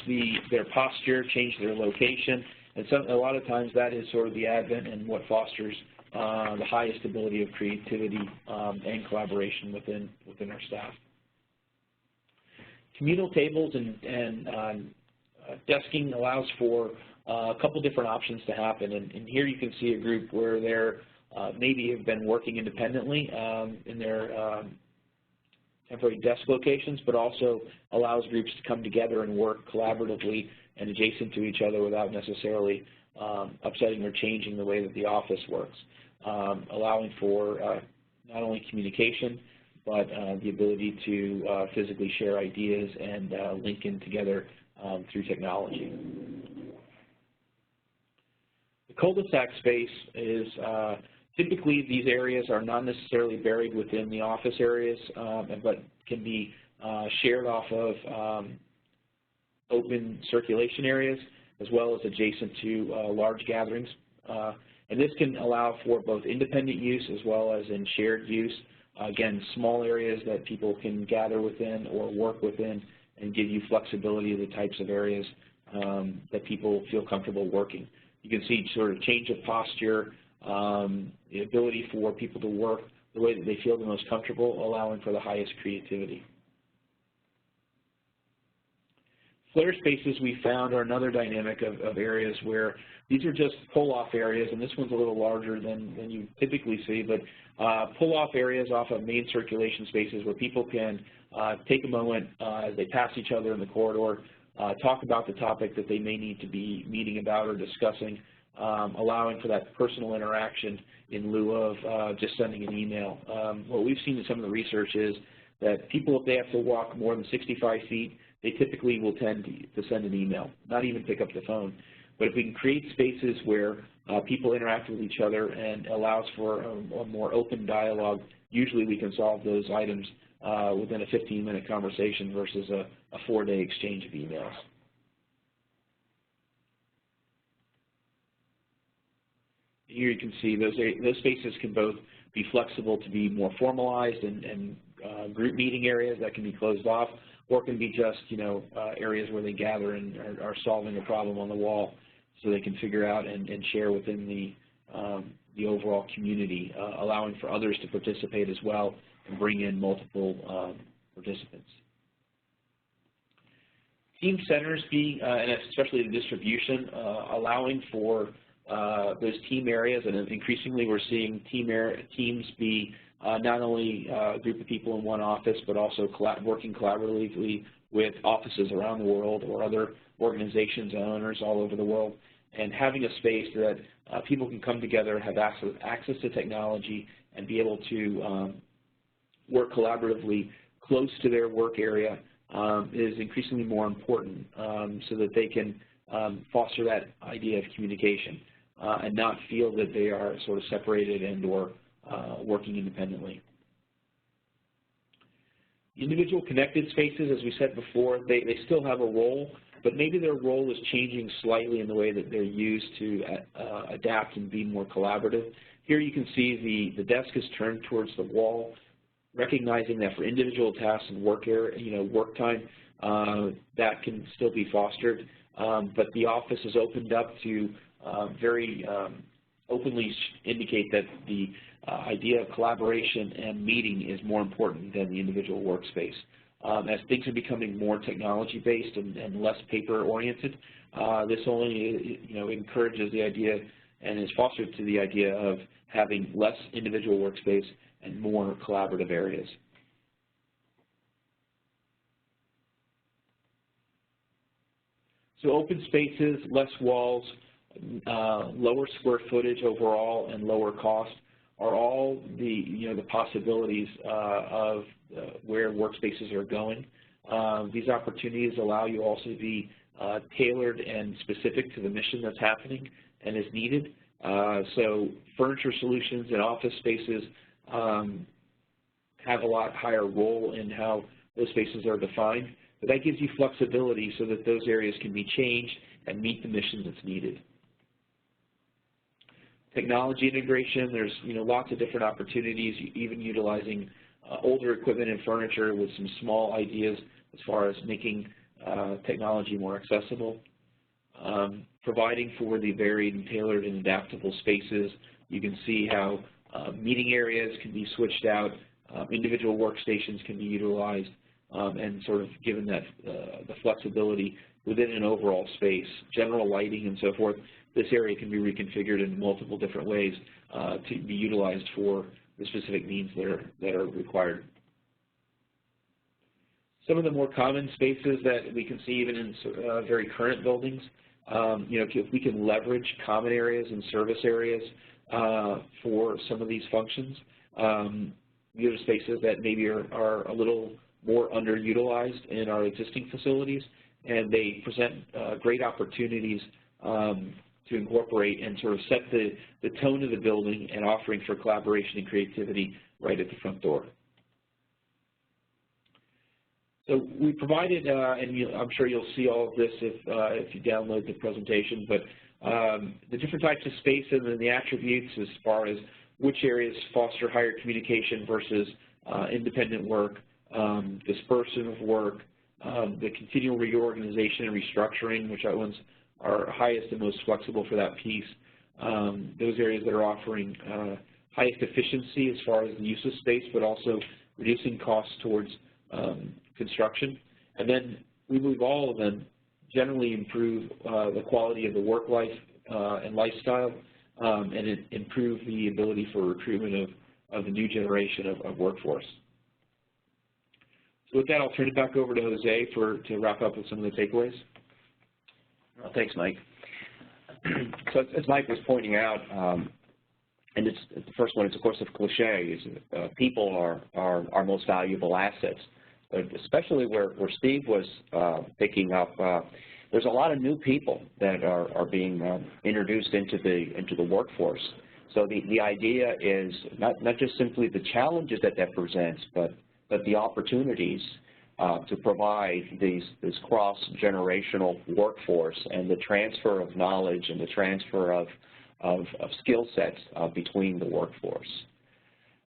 their posture, change their location, and a lot of times that is sort of the advent and what fosters the highest ability of creativity and collaboration within our staff. Communal tables and desking allows for a couple different options to happen, and here you can see a group where they're maybe have been working independently in their temporary desk locations, but also allows groups to come together and work collaboratively and adjacent to each other without necessarily upsetting or changing the way that the office works, allowing for not only communication, but the ability to physically share ideas and link in together through technology. The Culdesac space is typically these areas are not necessarily buried within the office areas, but can be shared off of open circulation areas as well as adjacent to large gatherings. And this can allow for both independent use as well as in shared use. Again, small areas that people can gather within or work within and give you flexibility of the types of areas that people feel comfortable working. You can see sort of change of posture, the ability for people to work the way that they feel the most comfortable, allowing for the highest creativity. Flair spaces we found are another dynamic of areas where these are just pull-off areas, and this one's a little larger than you typically see, but pull-off areas off of main circulation spaces where people can take a moment as they pass each other in the corridor, talk about the topic that they may need to be meeting about or discussing, allowing for that personal interaction in lieu of just sending an email. What we've seen in some of the research is that people, if they have to walk more than 65 feet, they typically will tend to send an email, not even pick up the phone. But if we can create spaces where people interact with each other and allows for a more open dialogue, usually we can solve those items within a 15-minute conversation versus a 4-day exchange of emails. Here you can see those spaces can both be flexible to be more formalized and group meeting areas that can be closed off, or can be just, areas where they gather and are solving a problem on the wall so they can figure out and share within the overall community, allowing for others to participate as well and bring in multiple participants. Team centers being, and especially the distribution, allowing for those team areas, and increasingly we're seeing teams be not only a group of people in one office, but also working collaboratively with offices around the world or other organizations and owners all over the world, and having a space that people can come together, have access to technology, and be able to work collaboratively close to their work area is increasingly more important, so that they can foster that idea of communication and not feel that they are sort of separated and or working independently. Individual connected spaces, as we said before, they still have a role, but maybe their role is changing slightly in the way that they're used to adapt and be more collaborative. Here you can see the desk is turned towards the wall, recognizing that for individual tasks and work time, that can still be fostered, but the office is opened up to very openly indicate that the idea of collaboration and meeting is more important than the individual workspace. As things are becoming more technology-based and less paper-oriented, this only encourages the idea and is fostered to the idea of having less individual workspace and more collaborative areas. So open spaces, less walls, lower square footage overall, and lower cost are all the possibilities of where workspaces are going. These opportunities allow you also to be tailored and specific to the mission that's happening and is needed. So furniture solutions and office spaces have a lot higher role in how those spaces are defined, but that gives you flexibility so that those areas can be changed and meet the mission that's needed. Technology integration, there's lots of different opportunities, even utilizing older equipment and furniture with some small ideas as far as making technology more accessible. Providing for the varied and tailored and adaptable spaces, you can see how meeting areas can be switched out, individual workstations can be utilized, and sort of given that the flexibility within an overall space, general lighting and so forth. This area can be reconfigured in multiple different ways to be utilized for the specific needs that are required. Some of the more common spaces that we can see even in very current buildings, if we can leverage common areas and service areas for some of these functions, these are spaces that maybe are a little more underutilized in our existing facilities, and they present great opportunities to incorporate and sort of set the tone of the building and offering for collaboration and creativity right at the front door. So we provided, and I'm sure you'll see all of this if you download the presentation, but the different types of space and then the attributes as far as which areas foster higher communication versus independent work, dispersion of work, the continual reorganization and restructuring, which ones are highest and most flexible for that piece, those areas that are offering highest efficiency as far as the use of space, but also reducing costs towards construction. And then we move all of them, generally improve the quality of the work life and lifestyle, and improve the ability for recruitment of the new generation of workforce. So with that, I'll turn it back over to Jose to wrap up with some of the takeaways. Well, thanks, Mike. So as Mike was pointing out, and it's the first one is, of course, a cliche, is people are our most valuable assets. But especially where Steve was picking up, there's a lot of new people that are being introduced into the workforce. So the idea is not just simply the challenges that presents, but the opportunities to provide this cross-generational workforce and the transfer of knowledge and the transfer of skill sets between the workforce.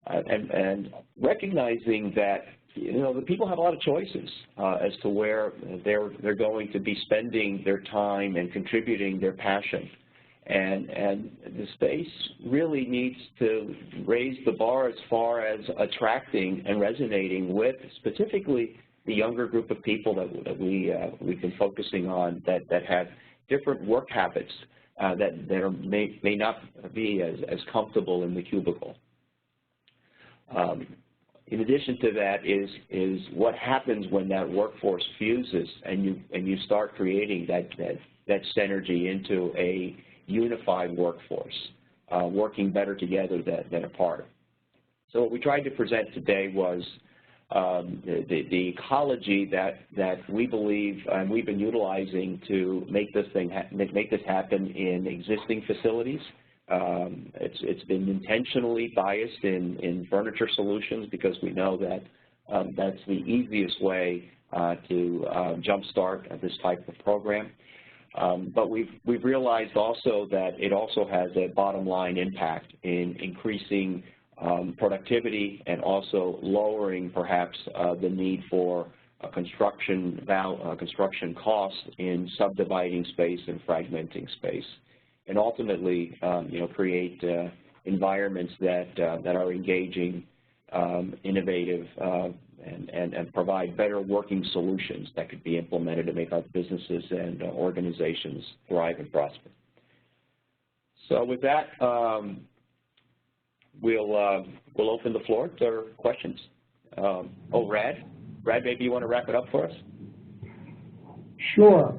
And recognizing that the people have a lot of choices as to where they're going to be spending their time and contributing their passion. And the space really needs to raise the bar as far as attracting and resonating with specifically the younger group of people that we've been focusing on that have different work habits that may not be as comfortable in the cubicle. In addition to that is what happens when that workforce fuses and you start creating that synergy into a unified workforce, working better together than apart. So what we tried to present today was the ecology that we believe and we've been utilizing to make this happen in existing facilities. It's been intentionally biased in furniture solutions because we know that that's the easiest way to jumpstart this type of program. But we've realized also that it also has a bottom line impact in increasing productivity and also lowering perhaps the need for construction costs in subdividing space and fragmenting space, and ultimately create environments that are engaging, innovative, and provide better working solutions that could be implemented to make our businesses and organizations thrive and prosper. So with that, we'll open the floor to questions. Rad, maybe you want to wrap it up for us? Sure.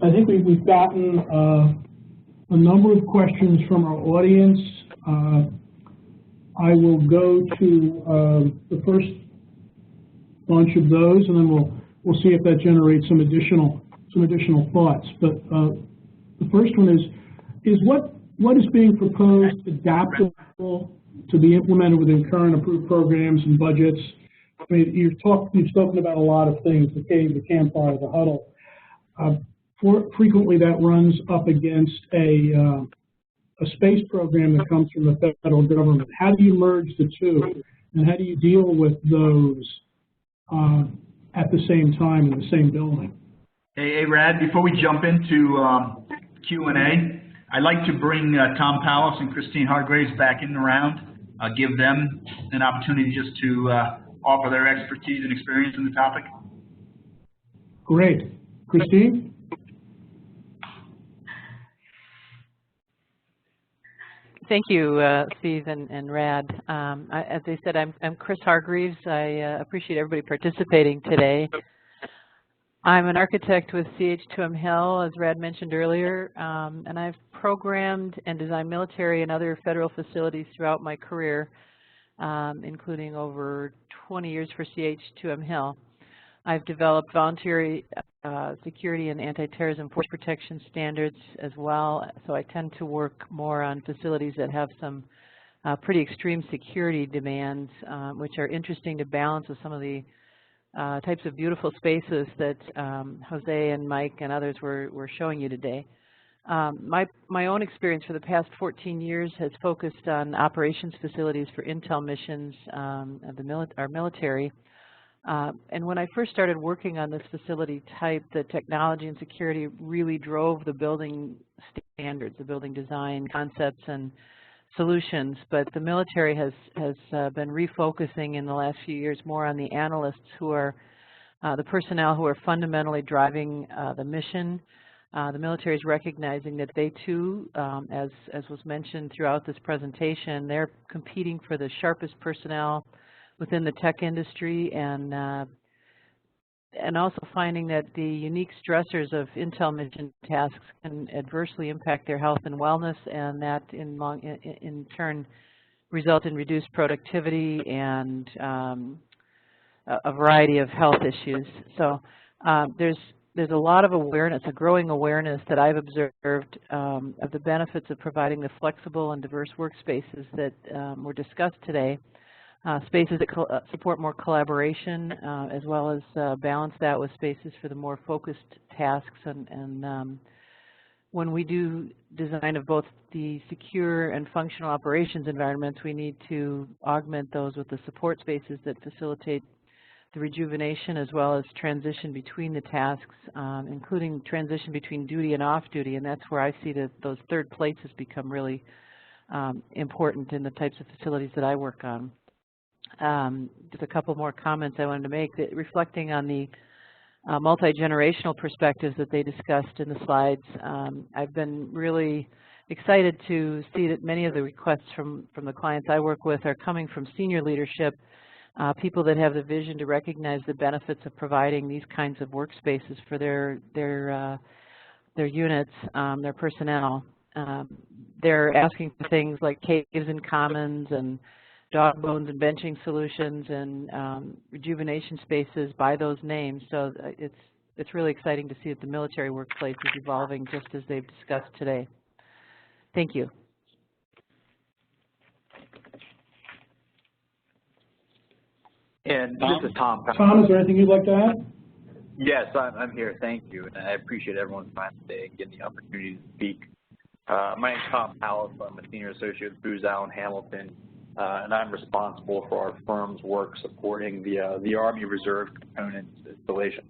I think we've gotten a number of questions from our audience. I will go to the first bunch of those, and then we'll see if that generates some additional thoughts. But the first one is what is being proposed adaptable to be implemented within current approved programs and budgets? I mean, you've spoken about a lot of things: the cave, the campfire, the huddle. Frequently, that runs up against a space program that comes from the federal government. How do you merge the two, and how do you deal with those at the same time in the same building? Hey, Rad, before we jump into Q&A, I'd like to bring Tom Powis and Christine Hargreaves back in the round, give them an opportunity just to offer their expertise and experience in the topic. Great. Christine? Thank you, Steve and Rad. As I said, I'm Chris Hargreaves. I appreciate everybody participating today. I'm an architect with CH2M Hill, as Rad mentioned earlier, and I've programmed and designed military and other federal facilities throughout my career, including over 20 years for CH2M Hill. I've developed voluntary security and anti-terrorism force protection standards as well, so I tend to work more on facilities that have some pretty extreme security demands, which are interesting to balance with some of the types of beautiful spaces that Jose and Mike and others were showing you today. My own experience for the past 14 years has focused on operations facilities for intel missions of our military. And when I first started working on this facility type, the technology and security really drove the building standards, the building design concepts and solutions. But the military has been refocusing in the last few years more on the analysts who are the personnel who are fundamentally driving the mission. The military is recognizing that they too, as was mentioned throughout this presentation, they're competing for the sharpest personnel within the tech industry, and also finding that the unique stressors of intel mission tasks can adversely impact their health and wellness, and that in turn result in reduced productivity and a variety of health issues. So there's a lot of awareness, a growing awareness that I've observed of the benefits of providing the flexible and diverse workspaces that were discussed today. Spaces that support more collaboration, as well as balance that with spaces for the more focused tasks. And when we do design of both the secure and functional operations environments, we need to augment those with the support spaces that facilitate the rejuvenation as well as transition between the tasks, including transition between duty and off-duty. And that's where I see that those third places become really important in the types of facilities that I work on. Just a couple more comments I wanted to make, that reflecting on the multi-generational perspectives that they discussed in the slides. I've been really excited to see that many of the requests from the clients I work with are coming from senior leadership, people that have the vision to recognize the benefits of providing these kinds of workspaces for their units, their personnel. They're asking for things like caves and commons and dog bones and benching solutions and rejuvenation spaces by those names. So it's really exciting to see that the military workplace is evolving just as they've discussed today. Thank you. And this is Tom. Tom, is there anything you'd like to add? Yes, I'm here. Thank you. And I appreciate everyone's time today and getting the opportunity to speak. My name is Tom Palace. I'm a senior associate with Booz Allen Hamilton, and I'm responsible for our firm's work supporting the Army Reserve component installations.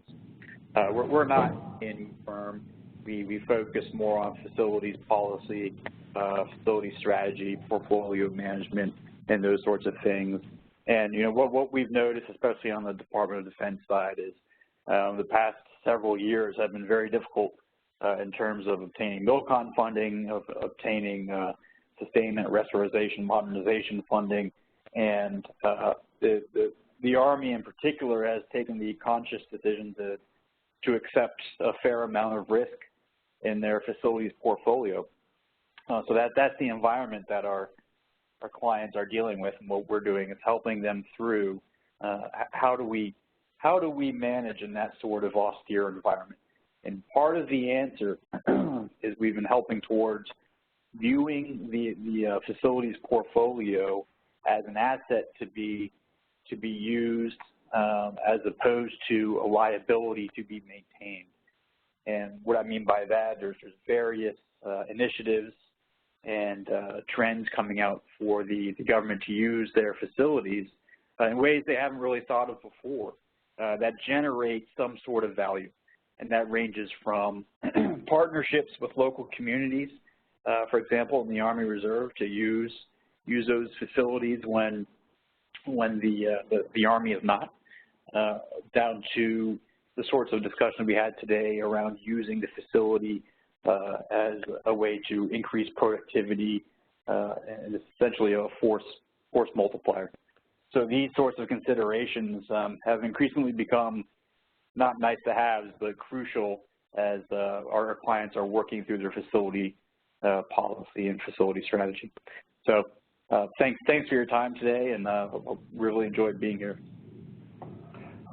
We're not any firm. We focus more on facilities policy, facility strategy, portfolio management, and those sorts of things. And, you know, what we've noticed, especially on the Department of Defense side, is the past several years have been very difficult in terms of obtaining MILCON funding, of obtaining sustainment, restoration, modernization funding, and the Army in particular has taken the conscious decision to accept a fair amount of risk in their facilities portfolio. So that's the environment that our clients are dealing with, and what we're doing is helping them through how do we manage in that sort of austere environment. And part of the answer is we've been helping towards viewing the facilities portfolio as an asset to be used as opposed to a liability to be maintained. And what I mean by that, there's various initiatives and trends coming out for the government to use their facilities in ways they haven't really thought of before that generate some sort of value. And that ranges from partnerships with local communities, for example, in the Army Reserve, to use those facilities when the Army is not, down to the sorts of discussion we had today around using the facility as a way to increase productivity and essentially a force multiplier. So these sorts of considerations have increasingly become not nice to haves, but crucial as our clients are working through their facility policy and facility strategy. So thanks for your time today, and I really enjoyed being here.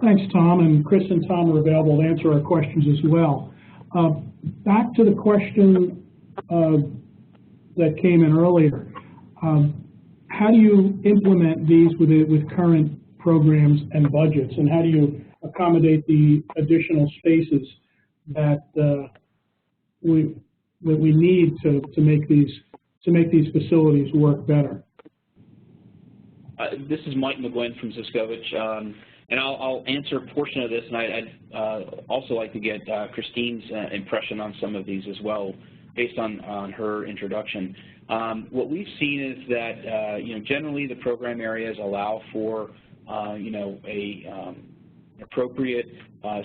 Thanks, Tom, and Chris and Tom are available to answer our questions as well. Back to the question that came in earlier. How do you implement these with current programs and budgets, and how do you accommodate the additional spaces that we need to make these facilities work better? This is Mike McGuinn from Ziskovich, and I'll answer a portion of this, and I'd also like to get Christine's impression on some of these as well, based on her introduction. What we've seen is that generally the program areas allow for appropriate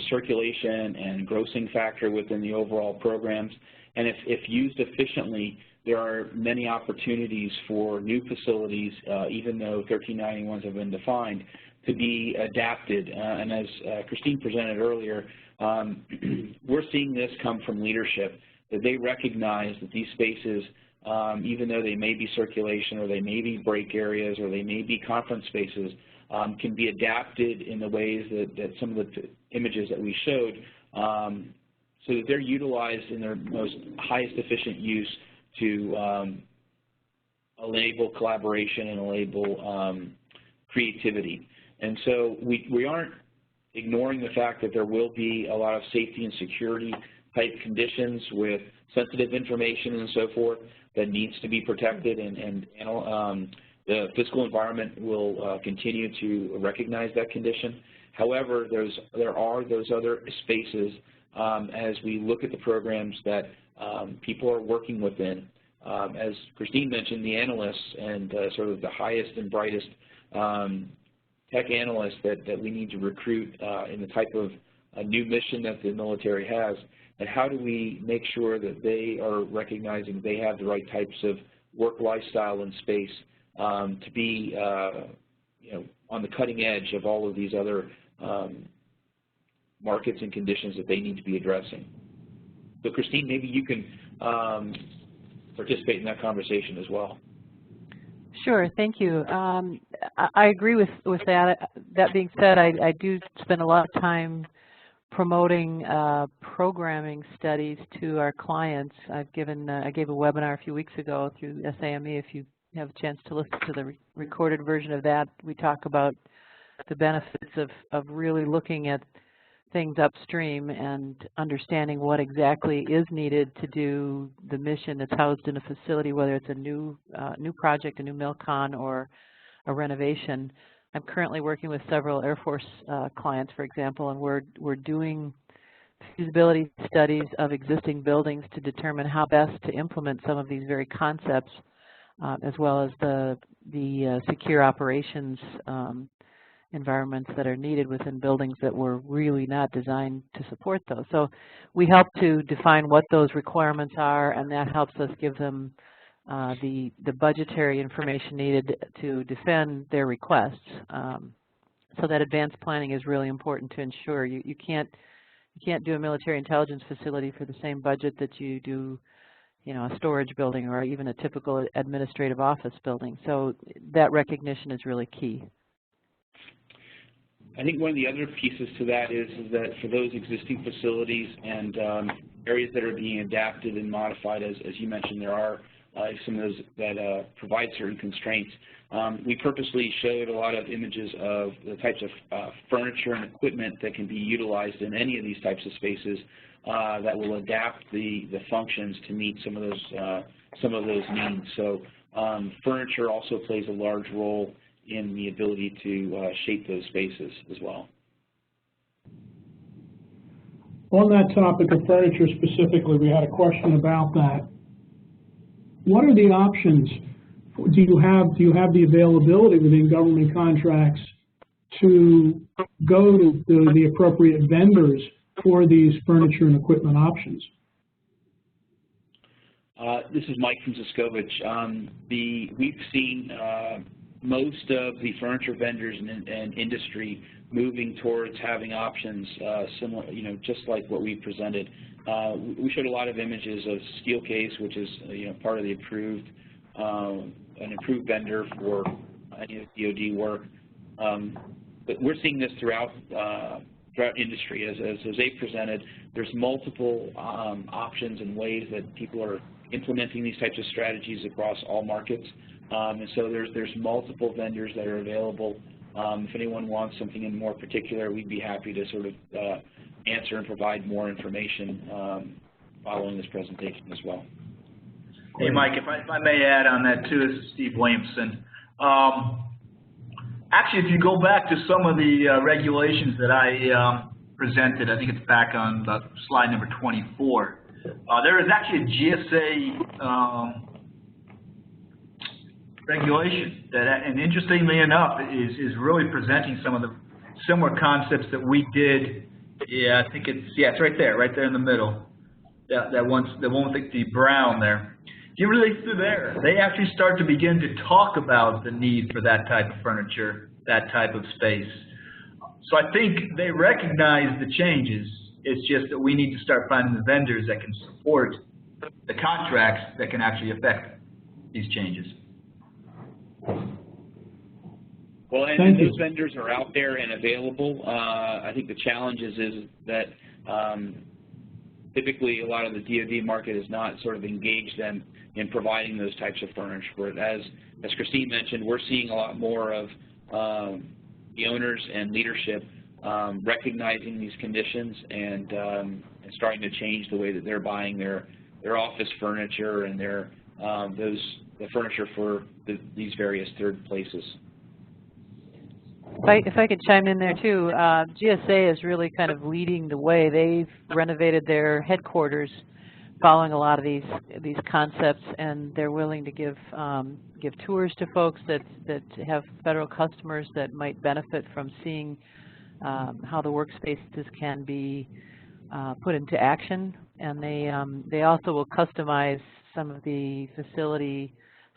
circulation and grossing factor within the overall programs, and if used efficiently, there are many opportunities for new facilities, even though 1391s have been defined, to be adapted. And as Christine presented earlier, we're seeing this come from leadership, that they recognize that these spaces, even though they may be circulation or they may be break areas or they may be conference spaces, can be adapted in the ways that some of the images that we showed, so that they're utilized in their most highest efficient use to enable collaboration and enable creativity. And so we aren't ignoring the fact that there will be a lot of safety and security type conditions with sensitive information and so forth that needs to be protected, and the physical environment will continue to recognize that condition. However, there are those other spaces as we look at the programs that people are working within. As Christine mentioned, the analysts and sort of the highest and brightest tech analysts that we need to recruit in the type of new mission that the military has, and how do we make sure that they are recognizing they have the right types of work lifestyle and space to be on the cutting edge of all of these other markets and conditions that they need to be addressing. So Christine, maybe you can participate in that conversation as well. Sure, thank you. I agree with that. That being said, I do spend a lot of time promoting programming studies to our clients. I gave a webinar a few weeks ago through SAME. If you have a chance to listen to the recorded version of that, we talk about the benefits of really looking at things upstream and understanding what exactly is needed to do the mission that's housed in a facility, whether it's a new project, a new MilCon, or a renovation. I'm currently working with several Air Force clients, for example, and we're doing feasibility studies of existing buildings to determine how best to implement some of these very concepts, as well as the secure operations environments that are needed within buildings that were really not designed to support those. So we help to define what those requirements are, and that helps us give them the budgetary information needed to defend their requests. So that advanced planning is really important to ensure. You can't do a military intelligence facility for the same budget that you do, a storage building or even a typical administrative office building. So that recognition is really key. I think one of the other pieces to that is that for those existing facilities and areas that are being adapted and modified, as you mentioned, there are some of those that provide certain constraints. We purposely showed a lot of images of the types of furniture and equipment that can be utilized in any of these types of spaces that will adapt the functions to meet some of those needs. So furniture also plays a large role in the ability to shape those spaces as well. On that topic of furniture specifically, we had a question about that. What are the options? Do you have the availability within government contracts to go to the appropriate vendors for these furniture and equipment options? This is Mike from Ziskovich. We've seen most of the furniture vendors and industry moving towards having options similar, just like what we presented. We showed a lot of images of Steelcase, which is part of the an approved vendor for any of the DoD work. But we're seeing this throughout industry. As Jose presented, there's multiple options and ways that people are implementing these types of strategies across all markets. And so there's multiple vendors that are available. If anyone wants something in more particular, we'd be happy to sort of answer and provide more information following this presentation as well. Hey, Mike, if I may add on that too, this is Steve Williamson. Actually, if you go back to some of the regulations that I presented, I think it's back on slide number 24, there is actually a GSA regulation that, and interestingly enough, is really presenting some of the similar concepts that we did. Yeah, I think it's right there in the middle. That one with the brown there. If you really through there, they actually start to begin to talk about the need for that type of furniture, that type of space. So I think they recognize the changes. It's just that we need to start finding the vendors that can support the contracts that can actually affect these changes. Well, and those vendors are out there and available. I think the challenge is that typically a lot of the DoD market is not sort of engaged them in providing those types of furniture. But as Christine mentioned, we're seeing a lot more of the owners and leadership recognizing these conditions and starting to change the way that they're buying their office furniture and the furniture for these various third places. If I could chime in there too, GSA is really kind of leading the way. They've renovated their headquarters following a lot of these concepts, and they're willing to give tours to folks that have federal customers that might benefit from seeing how the workspaces can be put into action. And they also will customize some of the facility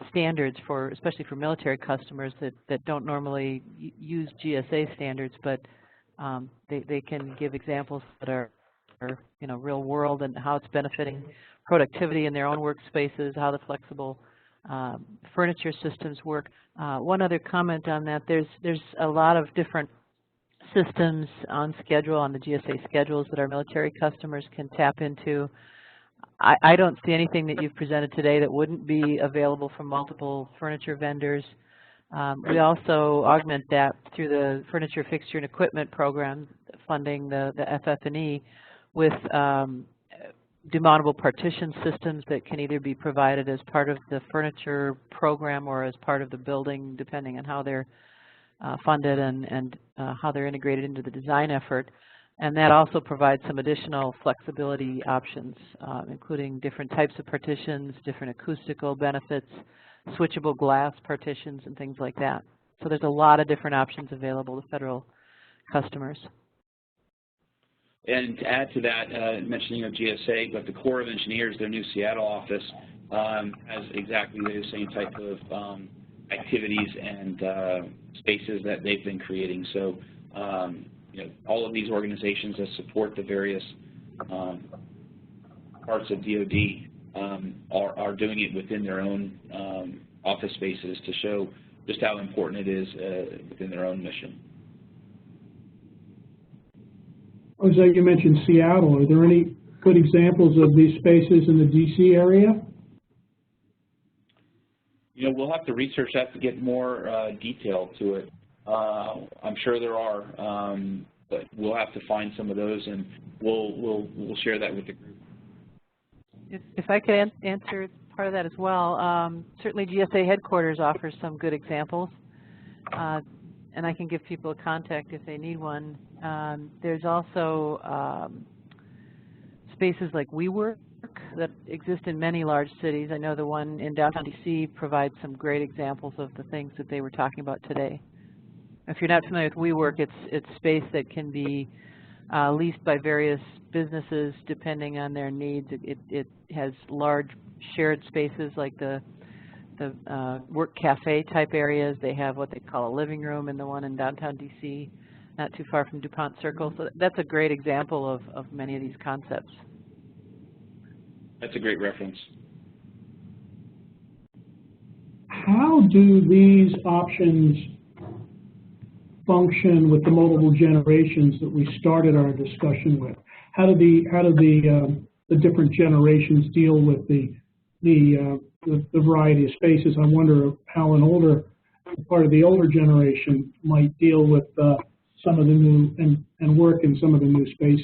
standards especially for military customers that don't normally use GSA standards, but they can give examples that are real world and how it's benefiting productivity in their own workspaces, how the flexible furniture systems work. One other comment on that, there's a lot of different systems on schedule, on the GSA schedules that our military customers can tap into. I don't see anything that you've presented today that wouldn't be available from multiple furniture vendors. We also augment that through the Furniture, Fixture, and Equipment program, funding the FF&E, with demountable partition systems that can either be provided as part of the furniture program or as part of the building, depending on how they're funded and how they're integrated into the design effort. And that also provides some additional flexibility options, including different types of partitions, different acoustical benefits, switchable glass partitions, and things like that. So there's a lot of different options available to federal customers. And to add to that, mentioning of GSA, but the Corps of Engineers, their new Seattle office, has exactly the same type of activities and spaces that they've been creating. So, you know, all of these organizations that support the various parts of DoD are doing it within their own office spaces to show just how important it is within their own mission. Jose, you mentioned Seattle. Are there any good examples of these spaces in the DC area? You know, we'll have to research that to get more detail to it. I'm sure there are, but we'll have to find some of those, and we'll share that with the group. If I could answer part of that as well, certainly GSA headquarters offers some good examples, and I can give people a contact if they need one. There's also spaces like WeWork that exist in many large cities. I know the one in downtown DC provides some great examples of the things that they were talking about today. If you're not familiar with WeWork, it's space that can be leased by various businesses depending on their needs. It has large shared spaces like the work cafe type areas. They have what they call a living room in the one in downtown DC, not too far from DuPont Circle. So that's a great example of many of these concepts. That's a great reference. How do these options function with the multiple generations that we started our discussion with? How do the different generations deal with the variety of spaces? I wonder how part of the older generation might deal with some of the new and work in some of the new space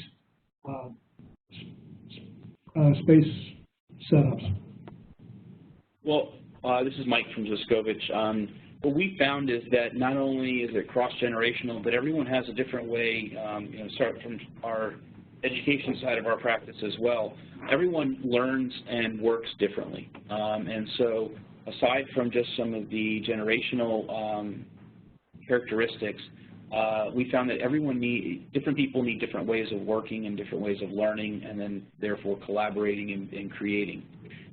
setups. Well, this is Mike from Ziskovich. What we found is that not only is it cross-generational, but everyone has a different way, you know, start from our education side of our practice as well. Everyone learns and works differently. And so aside from just some of the generational characteristics, we found that different people need different ways of working and different ways of learning, and then therefore collaborating and creating.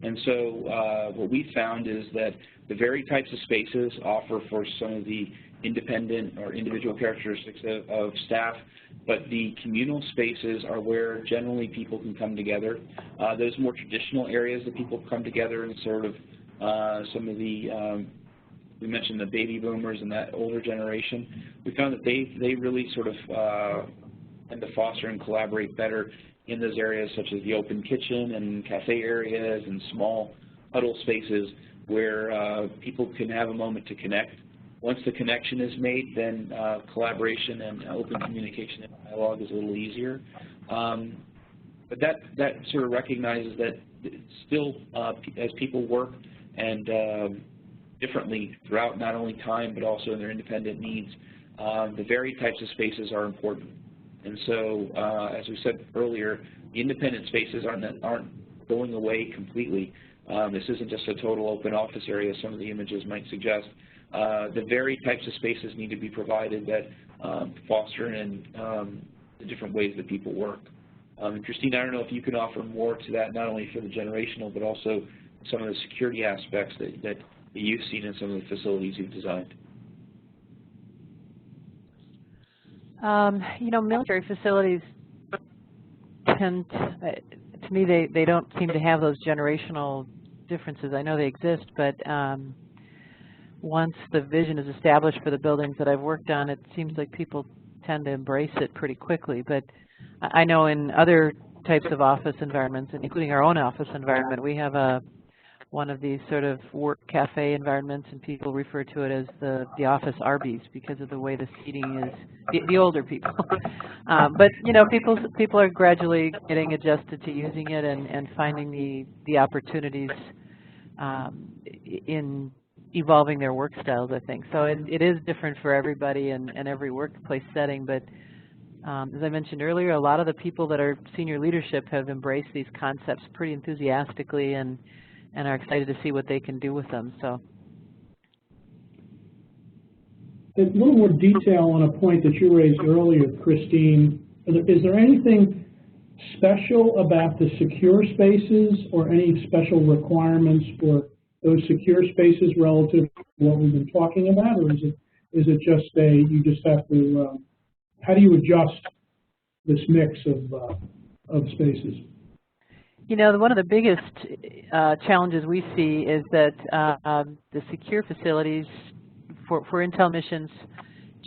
And so what we found is that the very types of spaces offer for some of the independent or individual characteristics of staff, but the communal spaces are where generally people can come together. Those more traditional areas that people come together and sort of some of the we mentioned the baby boomers and that older generation. We found that they really sort of tend to foster and collaborate better in those areas such as the open kitchen and cafe areas and small huddle spaces where people can have a moment to connect. Once the connection is made, then collaboration and open communication and dialogue is a little easier. But that sort of recognizes that still as people work and differently throughout not only time but also in their independent needs, the varied types of spaces are important. And so, as we said earlier, the independent spaces aren't going away completely. This isn't just a total open office area, as some of the images might suggest. The varied types of spaces need to be provided that foster in the different ways that people work. Christine, I don't know if you can offer more to that, not only for the generational, but also some of the security aspects that you've seen in some of the facilities you've designed. You know, military facilities tend, to me, they don't seem to have those generational differences. I know they exist, but once the vision is established for the buildings that I've worked on, it seems like people tend to embrace it pretty quickly. But I know in other types of office environments, including our own office environment, we have one of these sort of work cafe environments, and people refer to it as the office Arby's because of the way the seating is, the older people. But you know, people are gradually getting adjusted to using it and finding the opportunities in evolving their work styles, I think. So it is different for everybody and every workplace setting, but as I mentioned earlier, a lot of the people that are senior leadership have embraced these concepts pretty enthusiastically and are excited to see what they can do with them. So, a little more detail on a point that you raised earlier, Christine. Is there anything special about the secure spaces or any special requirements for those secure spaces relative to what we've been talking about, or is it just you just have to, how do you adjust this mix of spaces? You know, one of the biggest challenges we see is that the secure facilities for Intel missions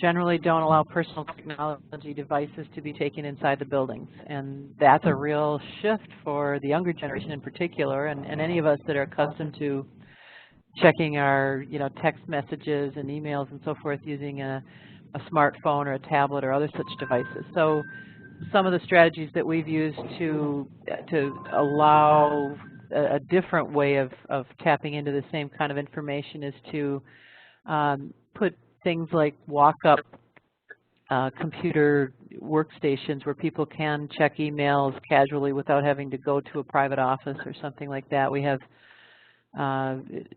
generally don't allow personal technology devices to be taken inside the buildings. And that's a real shift for the younger generation in particular, and any of us that are accustomed to checking our text messages and emails and so forth using a smartphone or a tablet or other such devices. So some of the strategies that we've used to allow a different way of tapping into the same kind of information is to put things like walk-up computer workstations where people can check emails casually without having to go to a private office or something like that. We have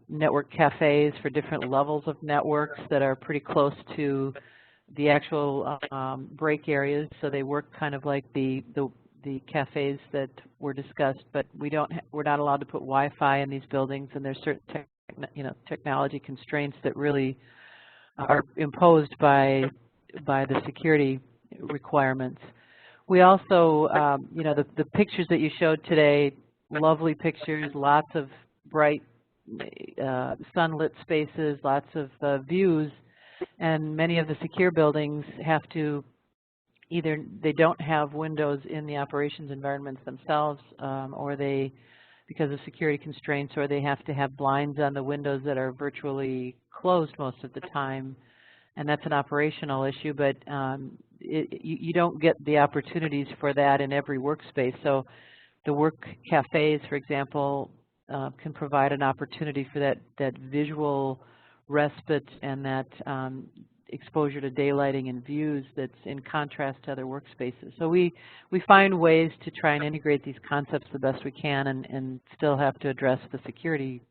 network cafes for different levels of networks that are pretty close to the actual break areas, so they work kind of like the cafes that were discussed. But we're not allowed to put Wi-Fi in these buildings, and there's certain technology constraints that really are imposed by the security requirements. We also, the pictures that you showed today, lovely pictures, lots of bright sunlit spaces, lots of views. And many of the secure buildings have to either they don't have windows in the operations environments themselves, or they, because of security constraints, or they have to have blinds on the windows that are virtually closed most of the time, and that's an operational issue. But you don't get the opportunities for that in every workspace. So the work cafes, for example, can provide an opportunity for that visual respite and that exposure to daylighting and views that's in contrast to other workspaces. So we find ways to try and integrate these concepts the best we can and still have to address the security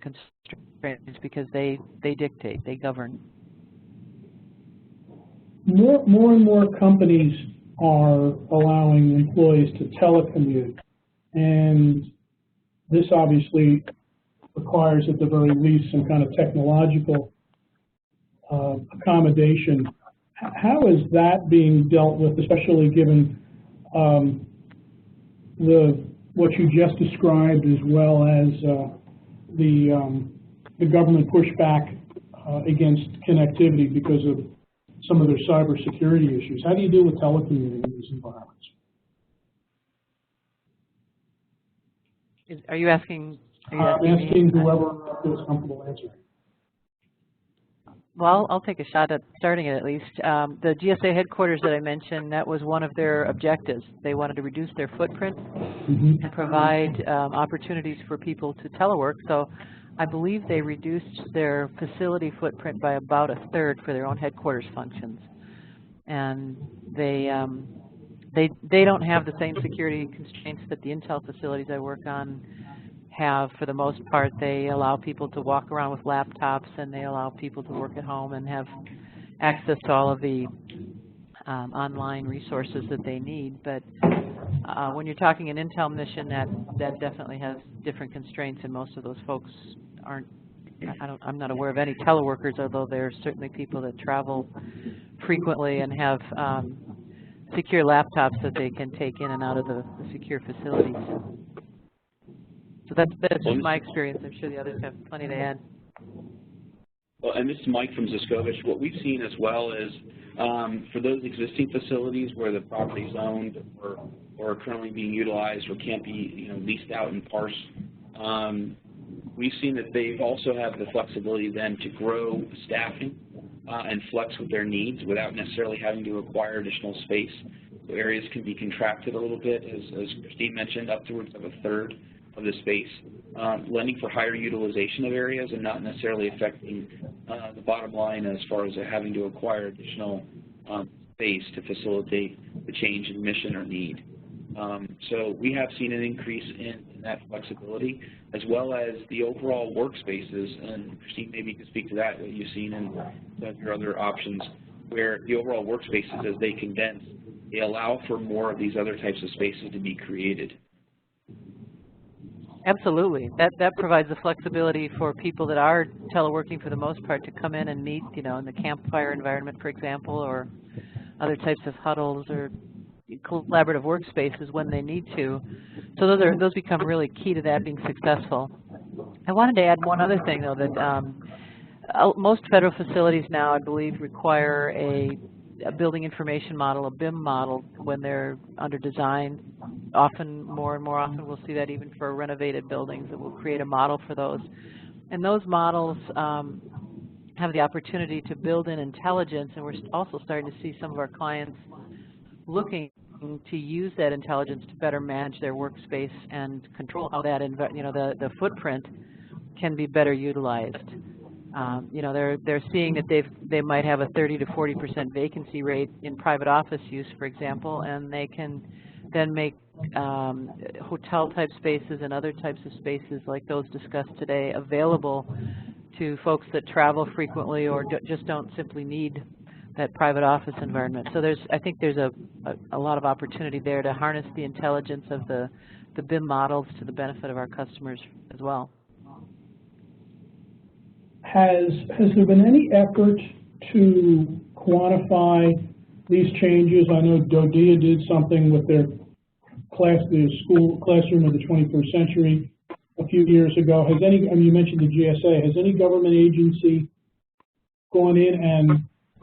constraints because they dictate, they govern. More and more companies are allowing employees to telecommute, and this obviously requires at the very least some kind of technological accommodation. How is that being dealt with, especially given what you just described, as well as the government pushback against connectivity because of some of their cybersecurity issues? How do you deal with telecommuting in these environments? Are you asking? I'm asking whoever feels comfortable answering. Well, I'll take a shot at starting it at least. The GSA headquarters that I mentioned, that was one of their objectives. They wanted to reduce their footprint and provide opportunities for people to telework. So I believe they reduced their facility footprint by about 1/3 for their own headquarters functions. And they don't have the same security constraints that the Intel facilities I work on have. For the most part, they allow people to walk around with laptops, and they allow people to work at home and have access to all of the online resources that they need. But when you're talking an Intel mission, that definitely has different constraints, and most of those folks aren't. I'm not aware of any teleworkers, although there are certainly people that travel frequently and have secure laptops that they can take in and out of the secure facilities. So that's just my experience. I'm sure the others have plenty to add. Well, and this is Mike from Ziskovich. What we've seen as well is for those existing facilities where the property is owned or are currently being utilized or can't be leased out and parsed, we've seen that they also have the flexibility then to grow staffing and flex with their needs without necessarily having to acquire additional space. So areas can be contracted a little bit, as Christine mentioned, upwards of a third of the space, lending for higher utilization of areas and not necessarily affecting the bottom line as far as having to acquire additional space to facilitate the change in mission or need. So we have seen an increase in that flexibility, as well as the overall workspaces, and Christine, maybe you can speak to that, what you've seen in some of your other options, where the overall workspaces, as they condense, they allow for more of these other types of spaces to be created. Absolutely. That provides the flexibility for people that are teleworking for the most part to come in and meet, in the campfire environment, for example, or other types of huddles or collaborative workspaces when they need to. So those become really key to that being successful. I wanted to add one other thing, though, that most federal facilities now, I believe, require a building information model, a BIM model, when they're under design. Often, more and more often, we'll see that even for renovated buildings, that we'll create a model for those. And those models have the opportunity to build in intelligence, and we're also starting to see some of our clients looking to use that intelligence to better manage their workspace and control how that, the footprint can be better utilized. They're seeing that they might have a 30 to 40% vacancy rate in private office use, for example, and they can then make hotel-type spaces and other types of spaces like those discussed today available to folks that travel frequently or just don't simply need that private office environment. So I think there's a lot of opportunity there to harness the intelligence of the BIM models to the benefit of our customers as well. Has there been any effort to quantify these changes? I know DODEA did something with their school classroom of the 21st century a few years ago. You mentioned the GSA, has any government agency gone in and,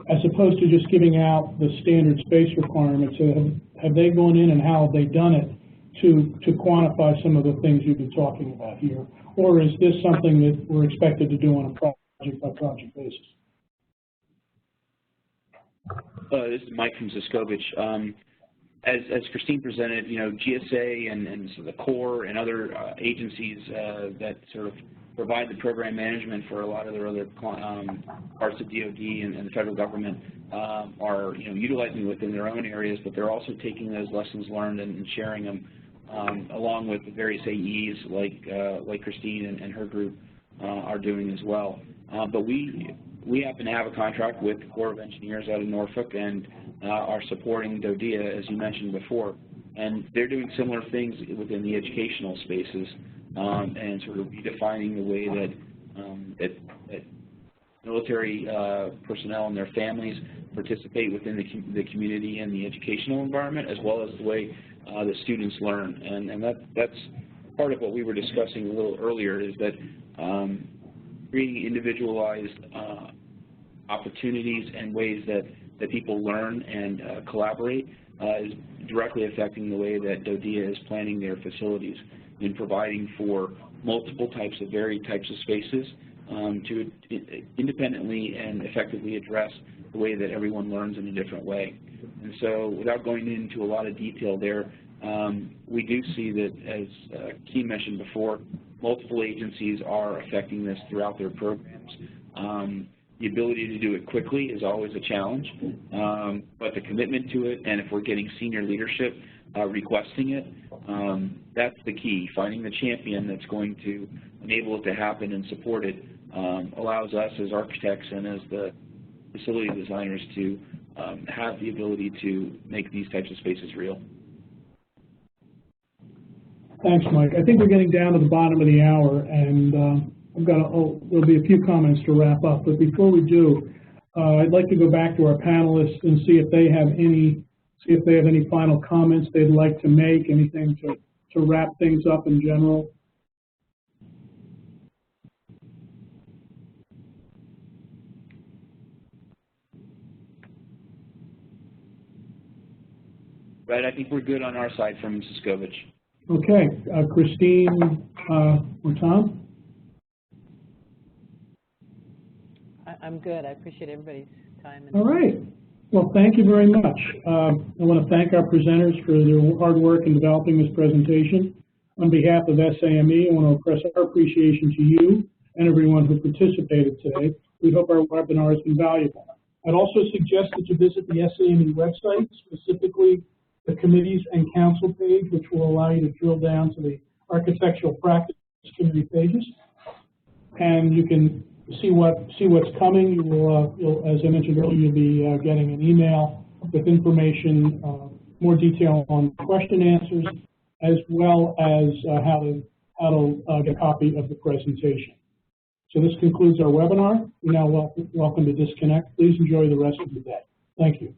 as opposed to just giving out the standard space requirements, have they gone in and how have they done it to quantify some of the things you've been talking about here? Or is this something that we're expected to do on a project-by-project basis? This is Mike from Ziskovich. As Christine presented, GSA and so the Corps and other agencies that sort of provide the program management for a lot of their other parts of DOD and the federal government are utilizing within their own areas, but they're also taking those lessons learned and sharing them along with the various AEs like Christine and her group are doing as well. But we happen to have a contract with the Corps of Engineers out of Norfolk and are supporting DODEA, as you mentioned before. And they're doing similar things within the educational spaces and sort of redefining the way that military personnel and their families participate within the community and the educational environment, as well as the way the students learn. And that's part of what we were discussing a little earlier, is that creating individualized opportunities and ways that people learn and collaborate is directly affecting the way that DODEA is planning their facilities in providing for multiple types of varied types of spaces to independently and effectively address the way that everyone learns in a different way. And so without going into a lot of detail there, we do see that, as Keith mentioned before, multiple agencies are affecting this throughout their programs. The ability to do it quickly is always a challenge, but the commitment to it, and if we're getting senior leadership requesting it, that's the key. Finding the champion that's going to enable it to happen and support it allows us as architects and as the facility designers to have the ability to make these types of spaces real. Thanks, Mike. I think we're getting down to the bottom of the hour, and there'll be a few comments to wrap up. But before we do, I'd like to go back to our panelists and see if they have any final comments they'd like to make, anything to wrap things up in general. Brad, I think we're good on our side from Siskovich. Okay, Christine or Tom? I'm good. I appreciate everybody's time. All right. Well, thank you very much. I want to thank our presenters for their hard work in developing this presentation. On behalf of SAME, I want to express our appreciation to you and everyone who participated today. We hope our webinar has been valuable. I'd also suggest that you visit the SAME website, specifically the committees and council page, which will allow you to drill down to the architectural practice committee pages, and you can see what's coming. You will, as I mentioned earlier, you'll be getting an email with information, more detail on question answers, as well as how to get a copy of the presentation. So this concludes our webinar. You're now welcome to disconnect. Please enjoy the rest of the day. Thank you.